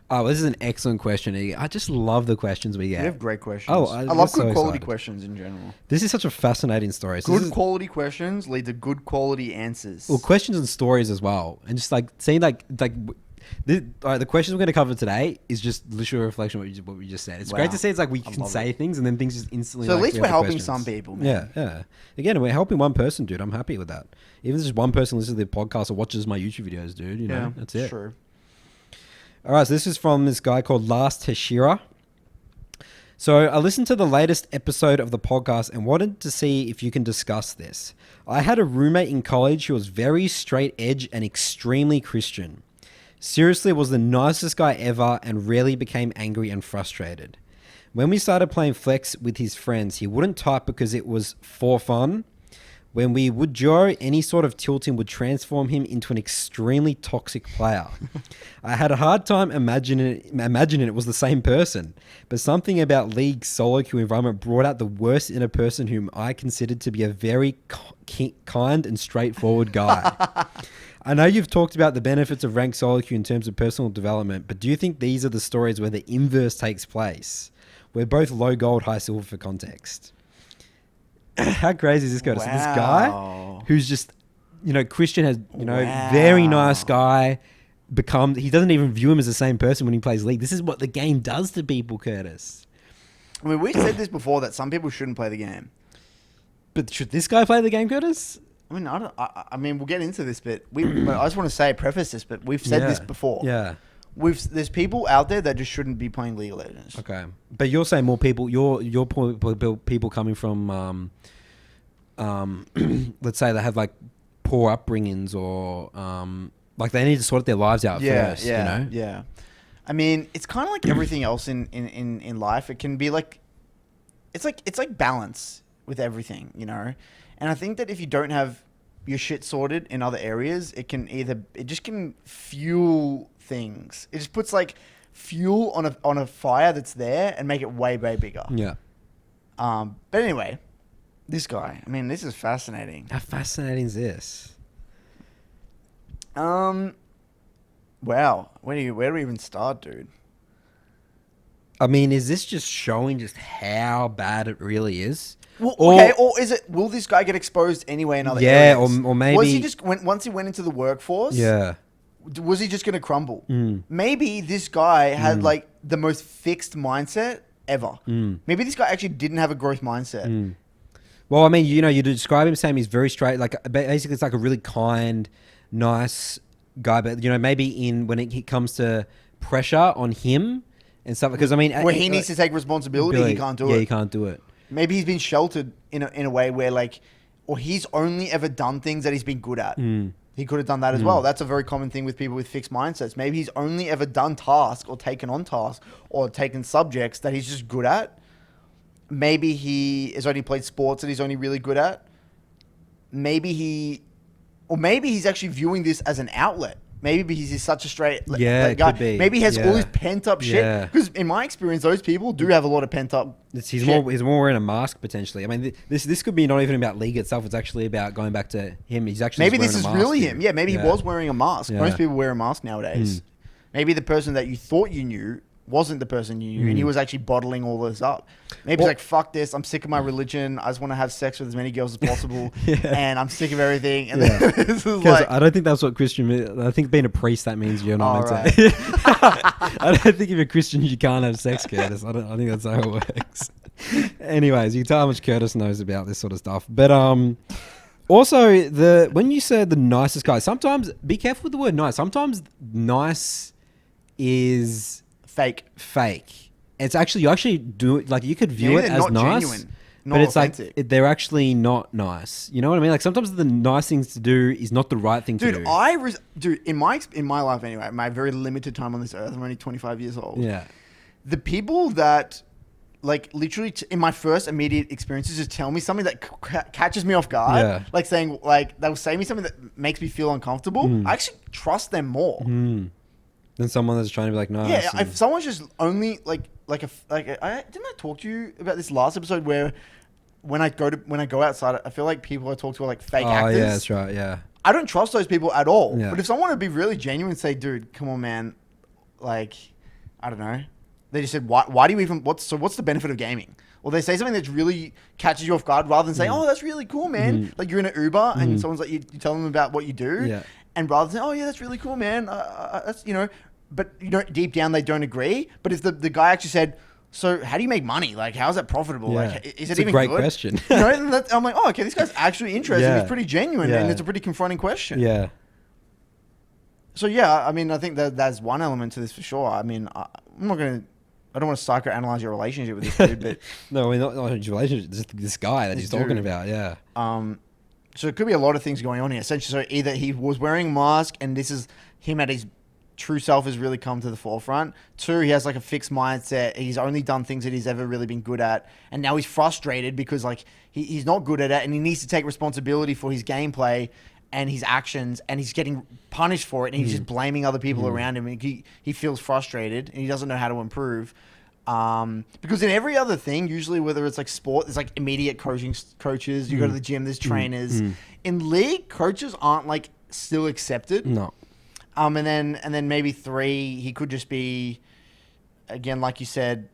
S1: Oh, this is an excellent question. I just love the questions we get.
S2: We have great questions.
S1: Oh,
S2: I
S1: I'm
S2: love
S1: so
S2: good quality
S1: excited.
S2: questions in general.
S1: This is such a fascinating story. So
S2: Good quality questions lead to good quality answers.
S1: well, questions and stories as well, and just like seeing the questions we're going to cover today is just literally a reflection of what we just said. It's
S2: Wow.
S1: great to see. It's like we
S2: I
S1: can
S2: love
S1: say things and then things just instantly.
S2: So at
S1: like,
S2: least
S1: we
S2: we're
S1: have the
S2: helping
S1: questions.
S2: some people, man.
S1: Yeah. Again, we're helping one person, dude. I'm happy with that. Even if just one person listens to the podcast or watches my YouTube videos, dude. You know, that's it.
S2: True.
S1: All right, so this is from this guy called Last Hashira. So I listened to the latest episode of the podcast and wanted to see if you can discuss this. I had a roommate in college who was very straight edge and extremely Christian. Seriously, was the nicest guy ever and rarely became angry and frustrated. When we started playing Flex with his friends, he wouldn't type because it was for fun. When we would duo, any sort of tilting would transform him into an extremely toxic player. I had a hard time imagining it was the same person, but something about League's solo queue environment brought out the worst in a person whom I considered to be a very kind and straightforward guy. I know you've talked about the benefits of ranked solo queue in terms of personal development, but do you think these are the stories where the inverse takes place? We're both low gold, high silver for context. How crazy is this guy? So this guy who's just, Christian has, very nice guy, he doesn't even view him as the same person when he plays League. This is what the game does to people, Curtis.
S2: I mean, we said this before that some people shouldn't play the game.
S1: But should this guy play the game, Curtis?
S2: I mean, I mean, we'll get into this, but I just want to preface this, but we've said this before.
S1: Yeah.
S2: There's people out there that just shouldn't be playing League of Legends.
S1: Okay, but you're saying more people. You're people coming from, let's say they have like poor upbringings or like they need to sort their lives out first.
S2: Yeah. I mean, it's kind of like everything else in life. It can be like, it's like balance with everything, And I think that if you don't have your shit sorted in other areas, it just can fuel things. It just puts like fuel on a fire that's there and make it way, way bigger.
S1: Yeah.
S2: But anyway, this guy, I mean, this is fascinating.
S1: How fascinating is this?
S2: Wow. Where do we even start, dude?
S1: I mean, is this just showing just how bad it really is?
S2: Well, or is it? Will this guy get exposed anyway in other areas?
S1: or maybe
S2: was he just once he went into the workforce?
S1: Yeah.
S2: Was he just going to crumble? Maybe this guy had like the most fixed mindset ever. Maybe this guy actually didn't have a growth mindset.
S1: Well, I mean, you describe him saying he's very straight. Like basically, it's like a really kind, nice guy. But maybe when it comes to pressure on him and stuff, because I mean,
S2: where he needs to take responsibility, he can't do it.
S1: Yeah, he can't do it.
S2: Maybe he's been sheltered in a way where or he's only ever done things that he's been good at. He could have done that as well. That's a very common thing with people with fixed mindsets. Maybe he's only ever done tasks or taken on tasks or taken subjects that he's just good at. maybe he has only played sports that he's only really good at. Maybe he's actually viewing this as an outlet. Maybe because he's such a straight
S1: Yeah,
S2: guy.
S1: could be.
S2: Maybe he has
S1: Yeah.
S2: all this pent up shit.
S1: Yeah.
S2: Because in my experience, those people do have a lot of pent up.
S1: He's more wearing a mask potentially. I mean, this could be not even about league itself. It's actually about going back to him. He's actually
S2: Maybe
S1: just
S2: this is
S1: wearing a mask
S2: really
S1: here.
S2: him. Yeah, maybe he was wearing a mask.
S1: Yeah.
S2: Most people wear a mask nowadays. Maybe the person that you thought you knew wasn't the person you knew, and he was actually bottling all this up. Maybe he's like, fuck this, I'm sick of my religion, I just want to have sex with as many girls as possible, and I'm sick of everything. And then this is like,
S1: I don't think that's what Christian means. I think being a priest, that means you're not meant
S2: right.
S1: to. I don't think if you're a Christian, you can't have sex, Curtis. I think that's how it works. Anyways, you can tell how much Curtis knows about this sort of stuff. But also, when you said the nicest guy, sometimes, be careful with the word nice. Sometimes nice is... fake. It's actually, you actually do it, like, you could view it as
S2: not
S1: nice,
S2: genuine,
S1: but it's
S2: authentic.
S1: like they're actually not nice. You know what I mean? Like, sometimes the nice things to do is not the right thing to do.
S2: Dude, in my life anyway, my very limited time on this earth, I'm only 25 years old.
S1: Yeah.
S2: The people that, like, literally in my first immediate experiences, just tell me something that catches me off guard,
S1: Yeah.
S2: like saying, like, they'll say me something that makes me feel uncomfortable. I actually trust them more.
S1: Than someone that's trying to be like nice.
S2: Yeah, if someone's just only didn't I talk to you about this last episode where when I go outside, I feel like people I talk to are like fake actors.
S1: Oh yeah, that's right. Yeah.
S2: I don't trust those people at all.
S1: Yeah.
S2: But if someone would be really genuine and say, dude, come on, man, like, I don't know. They just said, why do you even, what's the benefit of gaming? Or they say something that really catches you off guard rather than saying, oh, that's really cool, man. Like you're in an Uber and someone's like, you tell them about what you do.
S1: Yeah.
S2: And rather than, oh yeah, that's really cool, man. That's, but deep down they don't agree. But if the guy actually said, so how do you make money? Like, how is that profitable?
S1: Yeah.
S2: Like, is
S1: It's
S2: it
S1: a
S2: even
S1: great
S2: good?
S1: question.
S2: I'm like, oh, okay, this guy's actually interested.
S1: Yeah.
S2: He's pretty genuine,
S1: Yeah.
S2: and it's a pretty confronting question.
S1: Yeah.
S2: So yeah, I mean, I think that's one element to this for sure. I mean, I don't want to psychoanalyze your relationship with this dude, but
S1: No, I mean, not his relationship. Just this guy that he's talking about. Yeah.
S2: so it could be a lot of things going on here. Essentially, so either he was wearing a mask, and this is him at his true self has really come to the forefront. 2, he has like a fixed mindset. He's only done things that he's ever really been good at, and now he's frustrated because like he's not good at it, and he needs to take responsibility for his gameplay and his actions, and he's getting punished for it, and he's just blaming other people around him, and he feels frustrated, and he doesn't know how to improve. Because in every other thing, usually whether it's like sport, there's like immediate coaches. You go to the gym, there's trainers. In league, coaches aren't like still accepted.
S1: No.
S2: And then maybe 3, he could just be, again, like you said,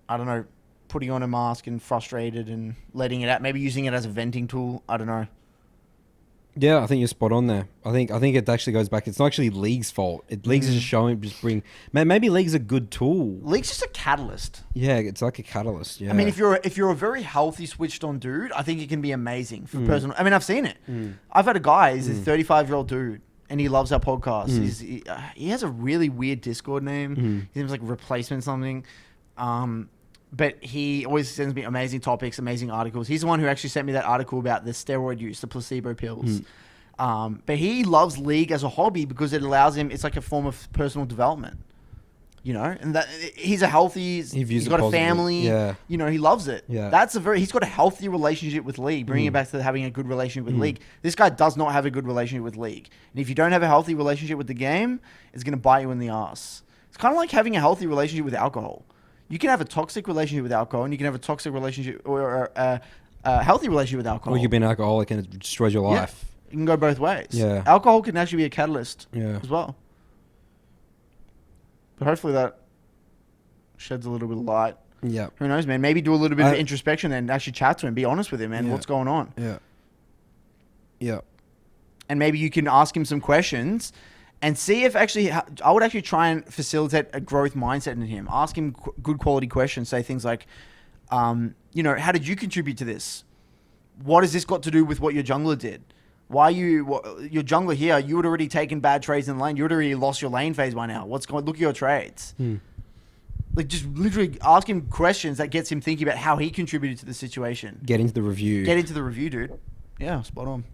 S2: I don't know, putting on a mask and frustrated and letting it out. Maybe using it as a venting tool. I don't know.
S1: Yeah, I think you're spot on there. I think it actually goes back. It's not actually League's fault. League's is just showing, maybe League's a good tool.
S2: League's just a catalyst.
S1: Yeah, it's like a catalyst. Yeah.
S2: I mean, if you're a very healthy, switched on dude, I think it can be amazing for personal. I mean, I've seen it. I've had a guy. He's a 35-year-old dude, and he loves our podcast. He has a really weird Discord name. His name's like Replacement something. But he always sends me amazing topics, amazing articles. He's the one who actually sent me that article about the steroid use, the placebo pills. But he loves League as a hobby because it allows him, it's like a form of personal development. And that he's a healthy, he's got a family.
S1: Yeah.
S2: He loves it.
S1: Yeah.
S2: He's got a healthy relationship with League, bringing it back to having a good relationship with League. This guy does not have a good relationship with League. And if you don't have a healthy relationship with the game, it's going to bite you in the ass. It's kind of like having a healthy relationship with alcohol. You can have a toxic relationship with alcohol, and you can have a toxic relationship or a healthy relationship with alcohol.
S1: Or you can be an alcoholic and it destroys your life.
S2: It can go both ways.
S1: Yeah.
S2: Alcohol can actually be a catalyst
S1: as
S2: well. But hopefully that sheds a little bit of light.
S1: Yeah.
S2: Who knows, man? Maybe do a little bit of introspection and actually chat to him. Be honest with him, man. What's going on?
S1: Yeah. Yeah.
S2: And maybe you can ask him some questions and see if actually, I would actually try and facilitate a growth mindset in him. Ask him good quality questions. Say things like, how did you contribute to this? What has this got to do with what your jungler did? Why your jungler here, you had already taken bad trades in the lane. You had already lost your lane phase by now. Look at your trades. Like, just literally ask him questions that gets him thinking about how he contributed to the situation.
S1: Get into the review.
S2: Dude. Yeah, spot on.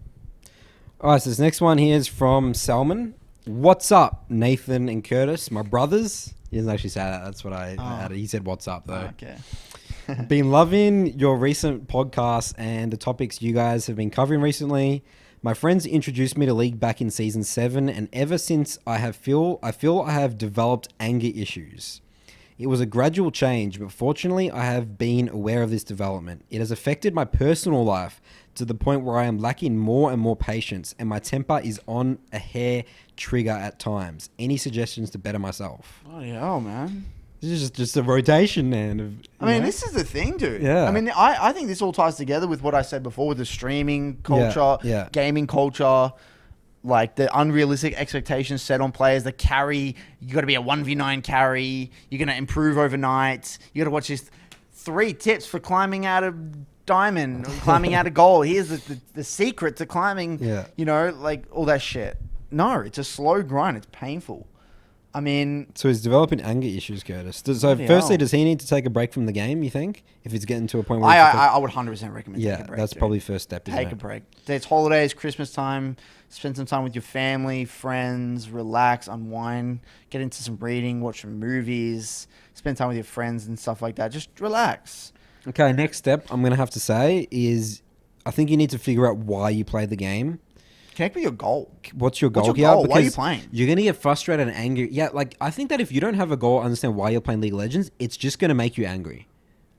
S1: All right, so this next one here is from Selman. What's up, Nathan and Curtis, my brothers? He doesn't actually say that. That's what I added. He said, what's up, though.
S2: Okay.
S1: Been loving your recent podcasts and the topics you guys have been covering recently. My friends introduced me to League back in season 7, and ever since I feel I have developed anger issues. It was a gradual change, but fortunately I have been aware of this development. It has affected my personal life to the point where I am lacking more and more patience, and my temper is on a hair trigger at times. Any suggestions to better myself?
S2: Oh yeah, man.
S1: This is just a rotation, man.
S2: This is the thing, dude.
S1: Yeah.
S2: I mean, I think this all ties together with what I said before with the streaming culture, gaming culture, like the unrealistic expectations set on players. The carry, you got to be a 1v9 carry. You're going to improve overnight. You got to watch this 3 tips for climbing out of diamond, climbing out of gold. Here's the secret to climbing, like all that shit. No, it's a slow grind. It's painful. I mean...
S1: So he's developing anger issues, Curtis. So firstly, does he need to take a break from the game, you think? If he's getting to a point where...
S2: I would 100% recommend taking a break.
S1: That's probably first step, isn't it?
S2: Take a break. It's holidays, Christmas time. Spend some time with your family, friends, relax, unwind, get into some reading, watch some movies, spend time with your friends and stuff like that. Just relax.
S1: Okay, next step I'm going to have to say is I think you need to figure out why you play the game.
S2: Connect with your goal.
S1: What's your goal
S2: here?
S1: Why
S2: are you playing?
S1: You're going to get frustrated and angry. Yeah, like I think that if you don't have a goal, understand why you're playing League of Legends, it's just going to make you angry.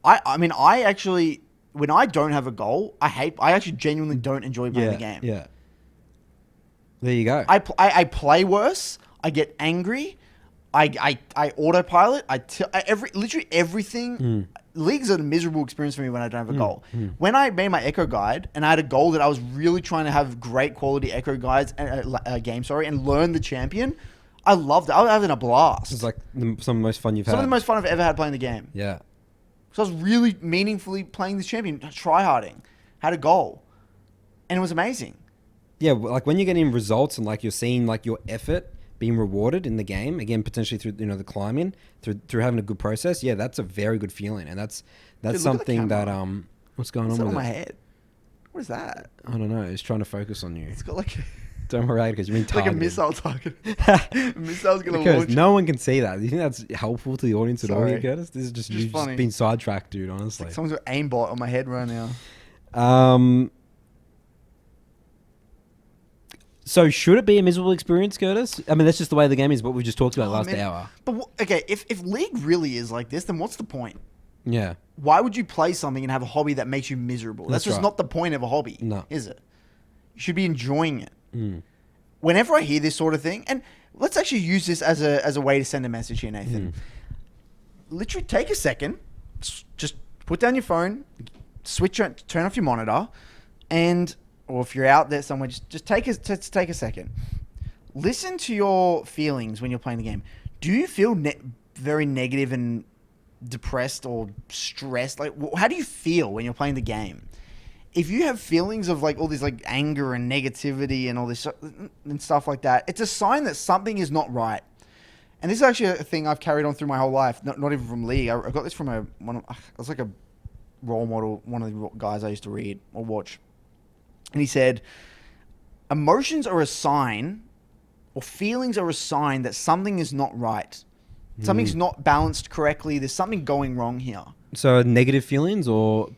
S2: I actually, when I don't have a goal, I actually genuinely don't enjoy playing the game.
S1: Yeah. There you go.
S2: I play worse. I get angry. I autopilot. Literally everything. League's a miserable experience for me when I don't have a goal. When I made my Echo Guide and I had a goal that I was really trying to have great quality Echo Guides and learn the champion, I loved it. I was having a blast.
S1: It's like some of the most fun you've had.
S2: Some of the most fun I've ever had playing the game.
S1: Yeah.
S2: So I was really meaningfully playing this champion, tryharding, had a goal, and it was amazing.
S1: Yeah, like when you're getting results and like you're seeing like your effort being rewarded in the game, again potentially through the climbing, through having a good process. Yeah, that's a very good feeling, and that's
S2: Dude,
S1: something that what's going on with
S2: my head? What is that?
S1: I don't know. It's trying to focus on you.
S2: It's got like
S1: don't worry, because you're being targeted.
S2: like a missile target. A missile's gonna launch.
S1: No one can see that. Do you think that's helpful to the audience at all, here, Curtis? This is just you
S2: funny.
S1: Just being sidetracked, dude. Honestly,
S2: like someone's got aimbot on my head right now.
S1: So should it be a miserable experience, Curtis? I mean, that's just the way the game is, what we just talked about last hour.
S2: But okay, if League really is like this, then what's the point?
S1: Yeah.
S2: Why would you play something and have a hobby that makes you miserable? That's just not the point of a hobby, is it? You should be enjoying it. Whenever I hear this sort of thing, and let's actually use this as a way to send a message here, Nathan. Literally take a second, just put down your phone, turn off your monitor, and... or if you're out there somewhere, just take a second. Listen to your feelings when you're playing the game. Do you feel very negative and depressed or stressed? Like, how do you feel when you're playing the game? If you have feelings of like all this like anger and negativity and all this and stuff like that, it's a sign that something is not right. And this is actually a thing I've carried on through my whole life. Not even from League. I got this from it was like a role model, one of the guys I used to read or watch. And he said, emotions are a sign, or feelings are a sign that something is not right. Something's not balanced correctly. There's something going wrong here.
S1: So negative feelings or...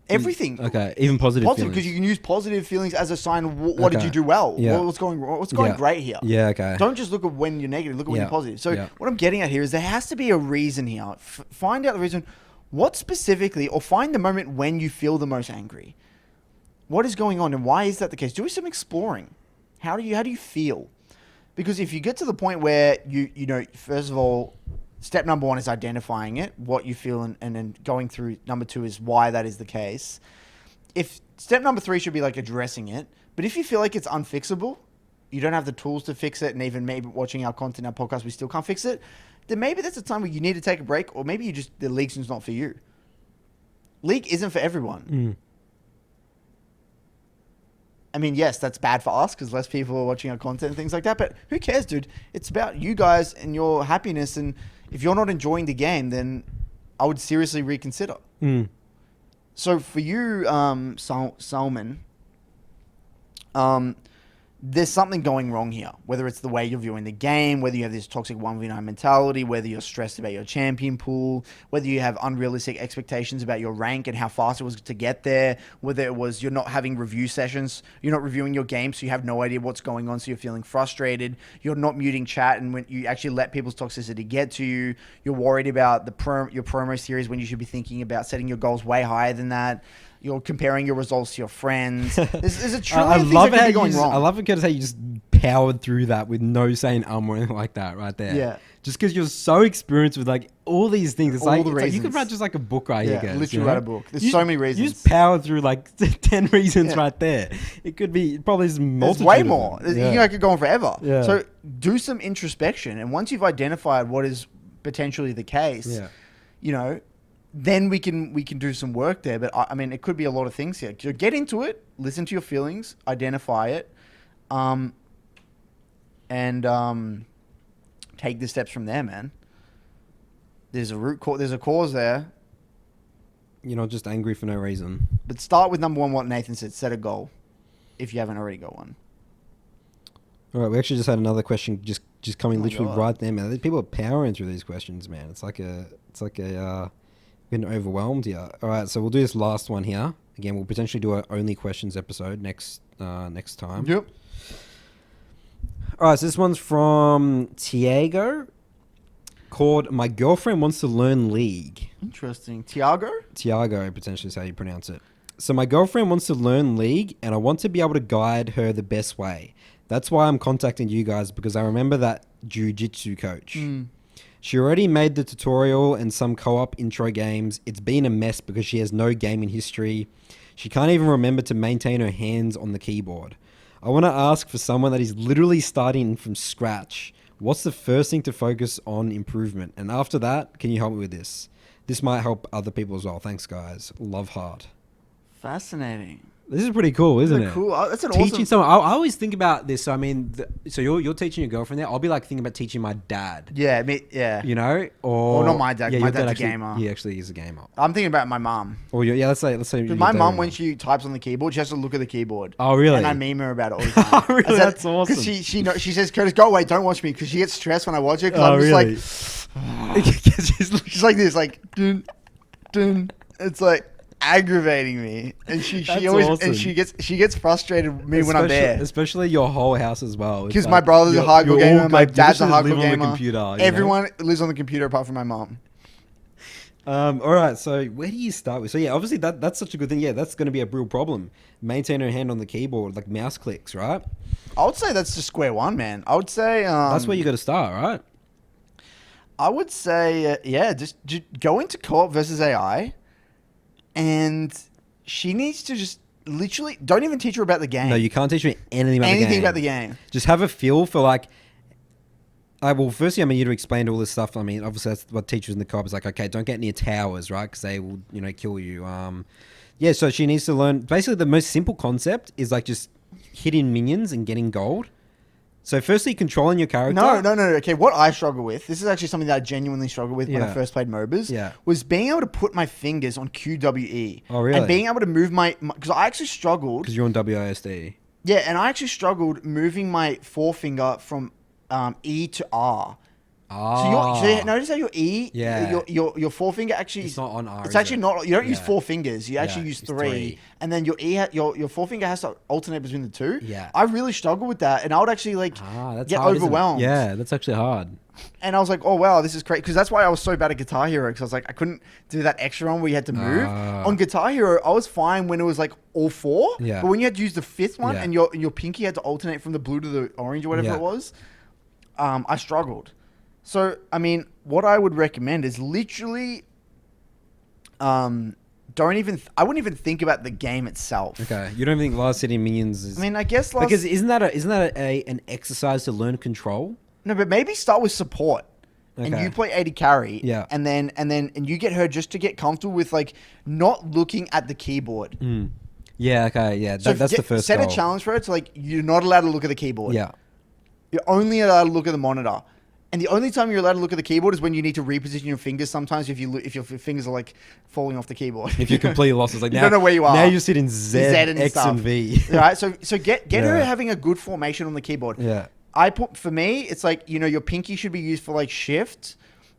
S2: everything.
S1: Okay, even positive feelings.
S2: Because you can use positive feelings as a sign of what did you do well?
S1: Yeah.
S2: What's going wrong? What's going great here?
S1: Yeah, okay.
S2: Don't just look at when you're negative. Look at when you're positive. So what I'm getting at here is there has to be a reason here. Find out the reason. What specifically, or find the moment when you feel the most angry. What is going on and why is that the case? Do some exploring. How do you feel? Because if you get to the point where you know, first of all, step number 1 is identifying it, what you feel, and then going through number 2 is why that is the case. If step number 3 should be like addressing it, but if you feel like it's unfixable, you don't have the tools to fix it, and even maybe watching our content, our podcast, we still can't fix it, then maybe that's a time where you need to take a break, or maybe the League's not for you. League isn't for everyone. I mean, yes, that's bad for us because less people are watching our content and things like that. But who cares, dude? It's about you guys and your happiness. And if you're not enjoying the game, then I would seriously reconsider. So for you, Selman, there's something going wrong here. Whether it's the way you're viewing the game, whether you have this toxic 1v9 mentality, whether you're stressed about your champion pool, whether you have unrealistic expectations about your rank and how fast it was to get there, whether it was you're not having review sessions, you're not reviewing your game, so you have no idea what's going on, so you're feeling frustrated, you're not muting chat, and when you actually let people's toxicity get to you, you're worried about your promo series when you should be thinking about setting your goals way higher than that. You're comparing your results to your friends. There's a trillion things that could be going wrong.
S1: I love it because how you just powered through that with no saying or anything like that right there.
S2: Yeah.
S1: Just because you're so experienced with like all these things. It's
S2: All
S1: like,
S2: the
S1: you could
S2: reasons.
S1: write just like a book right here, guys.
S2: Literally write a book. There's so many reasons.
S1: You just powered through like 10 reasons right there. It could be probably
S2: There's
S1: multitude.
S2: way more.
S1: Of them.
S2: You know, I could go on forever.
S1: Yeah.
S2: So do some introspection. And once you've identified what is potentially the case, you know, then we can do some work there. But I mean, it could be a lot of things here. So get into it, listen to your feelings, identify it, and take the steps from there, man. There's a root cause. There's a cause there.
S1: You're not just angry for no reason.
S2: But start with number one. What Nathan said: set a goal. If you haven't already got one.
S1: All right, we actually just had another question just coming literally
S2: God.
S1: right there, man. People are powering through these questions, man. It's like getting overwhelmed here. All right, so we'll do this last one here. Again, we'll potentially do an only questions episode next time.
S2: Yep.
S1: All right, so this one's from Tiago, called "My Girlfriend Wants to Learn League."
S2: Interesting. Tiago,
S1: potentially is how you pronounce it. So my girlfriend wants to learn League, and I want to be able to guide her the best way. That's why I'm contacting you guys, because I remember that jiu-jitsu coach. She already made the tutorial and some co-op intro games. It's been a mess because she has no gaming history. She can't even remember to maintain her hands on the keyboard. I want to ask for someone that is literally starting from scratch. What's the first thing to focus on improvement? And after that, can you help me with this? This might help other people as well. Thanks, guys. Love, heart.
S2: fascinating.
S1: This is pretty cool, isn't it?
S2: Cool. That's an
S1: Teaching
S2: awesome.
S1: someone. I always think about this. So I mean, so you're teaching your girlfriend there. I'll be like thinking about teaching my dad.
S2: Yeah, yeah.
S1: You know,
S2: Or not my dad.
S1: Yeah,
S2: My
S1: your dad
S2: dad's a
S1: actually,
S2: gamer.
S1: He actually is a gamer.
S2: I'm thinking about my mum.
S1: Or yeah, let's say.
S2: Because my mum, when she types on the keyboard, she has to look at the keyboard.
S1: Oh really?
S2: And I meme her about it all the time.
S1: Oh, really? That's awesome.
S2: Because she says, Curtis, go away, don't watch me. Because she gets stressed when I watch it. Because
S1: Oh
S2: I'm
S1: really?
S2: just like, she's like this, like, dun, dun. It's like aggravating me, and she always
S1: awesome.
S2: and she gets frustrated with me when I'm there.
S1: Especially your whole house as well.
S2: Because my brother's a hardcore gamer, my dad's a hardcore gamer.
S1: On the computer, you know?
S2: Everyone lives on the computer apart from my mom.
S1: All right, so where do you start with? So yeah, obviously that's such a good thing. Yeah, that's going to be a real problem. Maintain her hand on the keyboard, like mouse clicks, right?
S2: I would say that's just square one, man. I would say
S1: That's where you got to start, right?
S2: I would say just go into co-op versus AI, and she needs to just literally don't even teach her about the game.
S1: No, you can't teach her anything about the game. Just have a feel for like. Well, firstly, I mean, you to explain all this stuff. I mean, obviously, that's what teachers in the co-op is like. Okay, don't get near towers, right? Because they will, kill you. Yeah. So she needs to learn. Basically, the most simple concept is like just hitting minions and getting gold. So, firstly, controlling your character.
S2: No. Okay, what I struggle with, this is actually something that I genuinely struggled with when I first played MOBAs, was being able to put my fingers on QWE.
S1: Oh, really?
S2: And being able to move because I actually struggled.
S1: Because you're on WASD.
S2: Yeah, and I actually struggled moving my forefinger from E to R. So notice how your E, your forefinger actually...
S1: It's not on R,
S2: It's actually not... You don't use four fingers. You actually use three. And then your your forefinger has to alternate between the two.
S1: Yeah.
S2: I really struggle with that. And I would actually
S1: that's
S2: get
S1: hard,
S2: overwhelmed.
S1: Yeah, that's actually hard.
S2: And I was like, oh, wow, this is great. Because that's why I was so bad at Guitar Hero. Because I was like, I couldn't do that extra one where you had to move. On Guitar Hero, I was fine when it was like all four.
S1: Yeah.
S2: But when you had to use the fifth one and your pinky had to alternate from the blue to the orange or whatever it was, I struggled. So, I mean, what I would recommend is literally, I wouldn't even think about the game itself.
S1: Okay, you don't think Last City Minions is?
S2: I mean, I guess
S1: because isn't that an exercise to learn control?
S2: No, but maybe start with support. Okay. And you play AD carry, and then you get her just to get comfortable with like not looking at the keyboard.
S1: Yeah, okay, yeah,
S2: so
S1: that's the first.
S2: Set
S1: goal.
S2: a challenge for her to like you're not allowed to look at the keyboard.
S1: Yeah,
S2: you're only allowed to look at the monitor. And the only time you're allowed to look at the keyboard is when you need to reposition your fingers. Sometimes if your fingers are like falling off the keyboard.
S1: If you completely lost, it's like
S2: You
S1: now,
S2: don't know where you are.
S1: Now you're sitting Z,
S2: and
S1: X,
S2: stuff.
S1: and V.
S2: Right. So get her
S1: Yeah.
S2: having a good formation on the keyboard.
S1: Yeah.
S2: For me, it's like, your pinky should be used for like shift.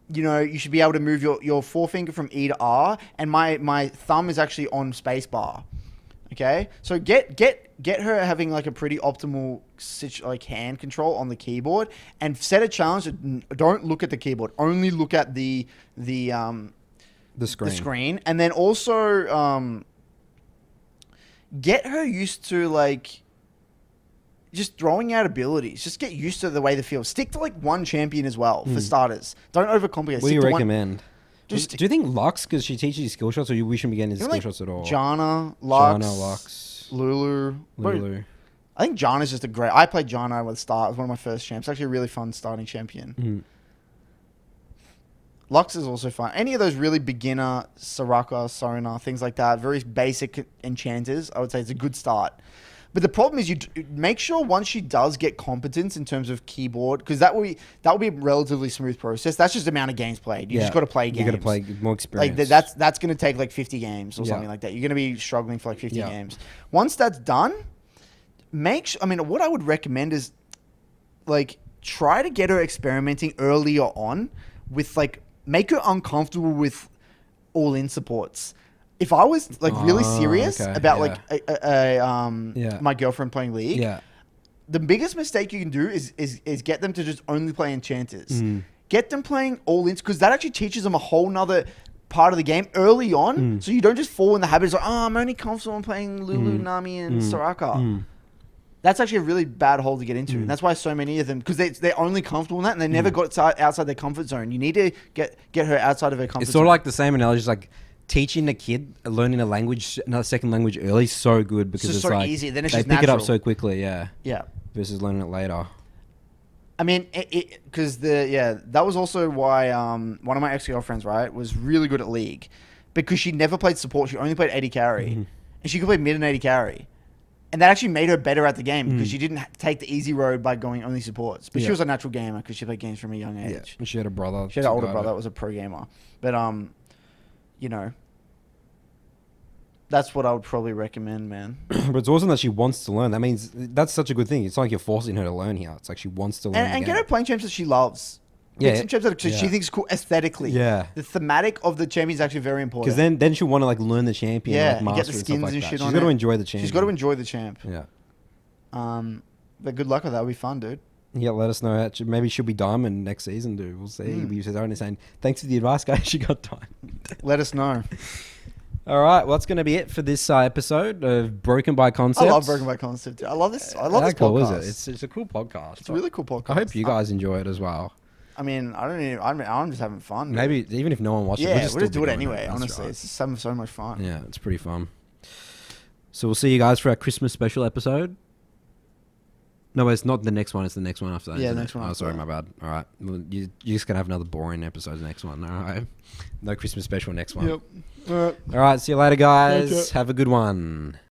S2: You should be able to move your forefinger from E to R, and my thumb is actually on space bar. Okay, so get her having like a pretty optimal hand control on the keyboard, and set a challenge. Don't look at the keyboard. Only look at the
S1: screen.
S2: The screen, and then also get her used to like just throwing out abilities. Just get used to the way they feel. Stick to like one champion as well for starters. Don't overcomplicate.
S1: What do you recommend? Do you think Lux, because she teaches you skill shots, or we shouldn't be getting into skill shots at all?
S2: Janna, Lux, Lulu. I think Janna's just a great... I played Janna at the start. It was one of my first champs. Actually a really fun starting champion. Lux is also fun. Any of those really beginner, Soraka, Sorina, things like that, very basic enchanters, I would say it's a good start. But the problem is you make sure once she does get competence in terms of keyboard, because that will be a relatively smooth process. That's just the amount of games played. You just got to play games.
S1: You got to play more experience.
S2: Like that's going to take like 50 games or something like that. You're going to be struggling for like 50 games. Once that's done, what I would recommend is like try to get her experimenting earlier on with like make her uncomfortable with all-in supports. If I was like really serious about my girlfriend playing League, the biggest mistake you can do is get them to just only play enchanters. Get them playing all in, because that actually teaches them a whole nother part of the game early on. So you don't just fall in the habit of like, I'm only comfortable in playing Lulu, Nami, and Soraka. That's actually a really bad hole to get into. And that's why so many of them, because they're only comfortable in that and they never got outside their comfort zone. You need to get her outside of her comfort zone.
S1: It's sort of like the same analogy as like teaching a kid learning another second language early is so good, because it's
S2: so
S1: like
S2: easy. Then it's
S1: they
S2: just
S1: pick
S2: natural.
S1: it up so quickly, yeah. Versus learning it later.
S2: I mean, because that was also why one of my ex-girlfriends, right, was really good at League, because she never played support. She only played AD carry, and she could play mid and AD carry, and that actually made her better at the game because she didn't take the easy road by going only supports. But she was a natural gamer because she played games from a young age.
S1: Yeah. And she had a brother.
S2: She had an older brother that was a pro gamer, but that's what I would probably recommend, man.
S1: But it's awesome that she wants to learn. That means that's such a good thing. It's not like you're forcing her to learn here. It's like she wants to learn.
S2: And get her playing champs that she loves.
S1: Yeah.
S2: Some champs that she thinks is cool aesthetically. Yeah. The thematic of the champion is actually very important.
S1: Because then she'll want to like learn the champion.
S2: Yeah,
S1: like, master
S2: get the skins
S1: and,
S2: and
S1: stuff like
S2: shit
S1: that.
S2: on
S1: She's got to
S2: it.
S1: enjoy the champ.
S2: She's got to enjoy the champ.
S1: Yeah.
S2: But good luck with that. It'll be fun, dude.
S1: Yeah, let us know. Maybe she'll be diamond next season, dude. We'll see. We said only saying thanks for the advice, guys. She got diamond.
S2: Let us know.
S1: All right, well, that's going to be it for this episode of Broken by Concept.
S2: I love Broken by Concept. I love this. I love this
S1: cool,
S2: podcast.
S1: Is it? It's a cool podcast.
S2: It's a really cool podcast.
S1: I hope you guys enjoy it as well.
S2: I mean, I'm just having fun.
S1: Maybe even if no one watches,
S2: we'll
S1: just
S2: do it anyway. Honestly,
S1: right.
S2: It's just so much fun.
S1: Yeah, it's pretty fun. So we'll see you guys for our Christmas special episode. No, it's not the next one. It's the next one after that.
S2: Yeah, the next one.
S1: Oh, sorry, my bad. All right, well, you're just gonna have another boring episode next one. All right, no Christmas special next one.
S2: Yep.
S1: All right, see you later, guys. Have a good one.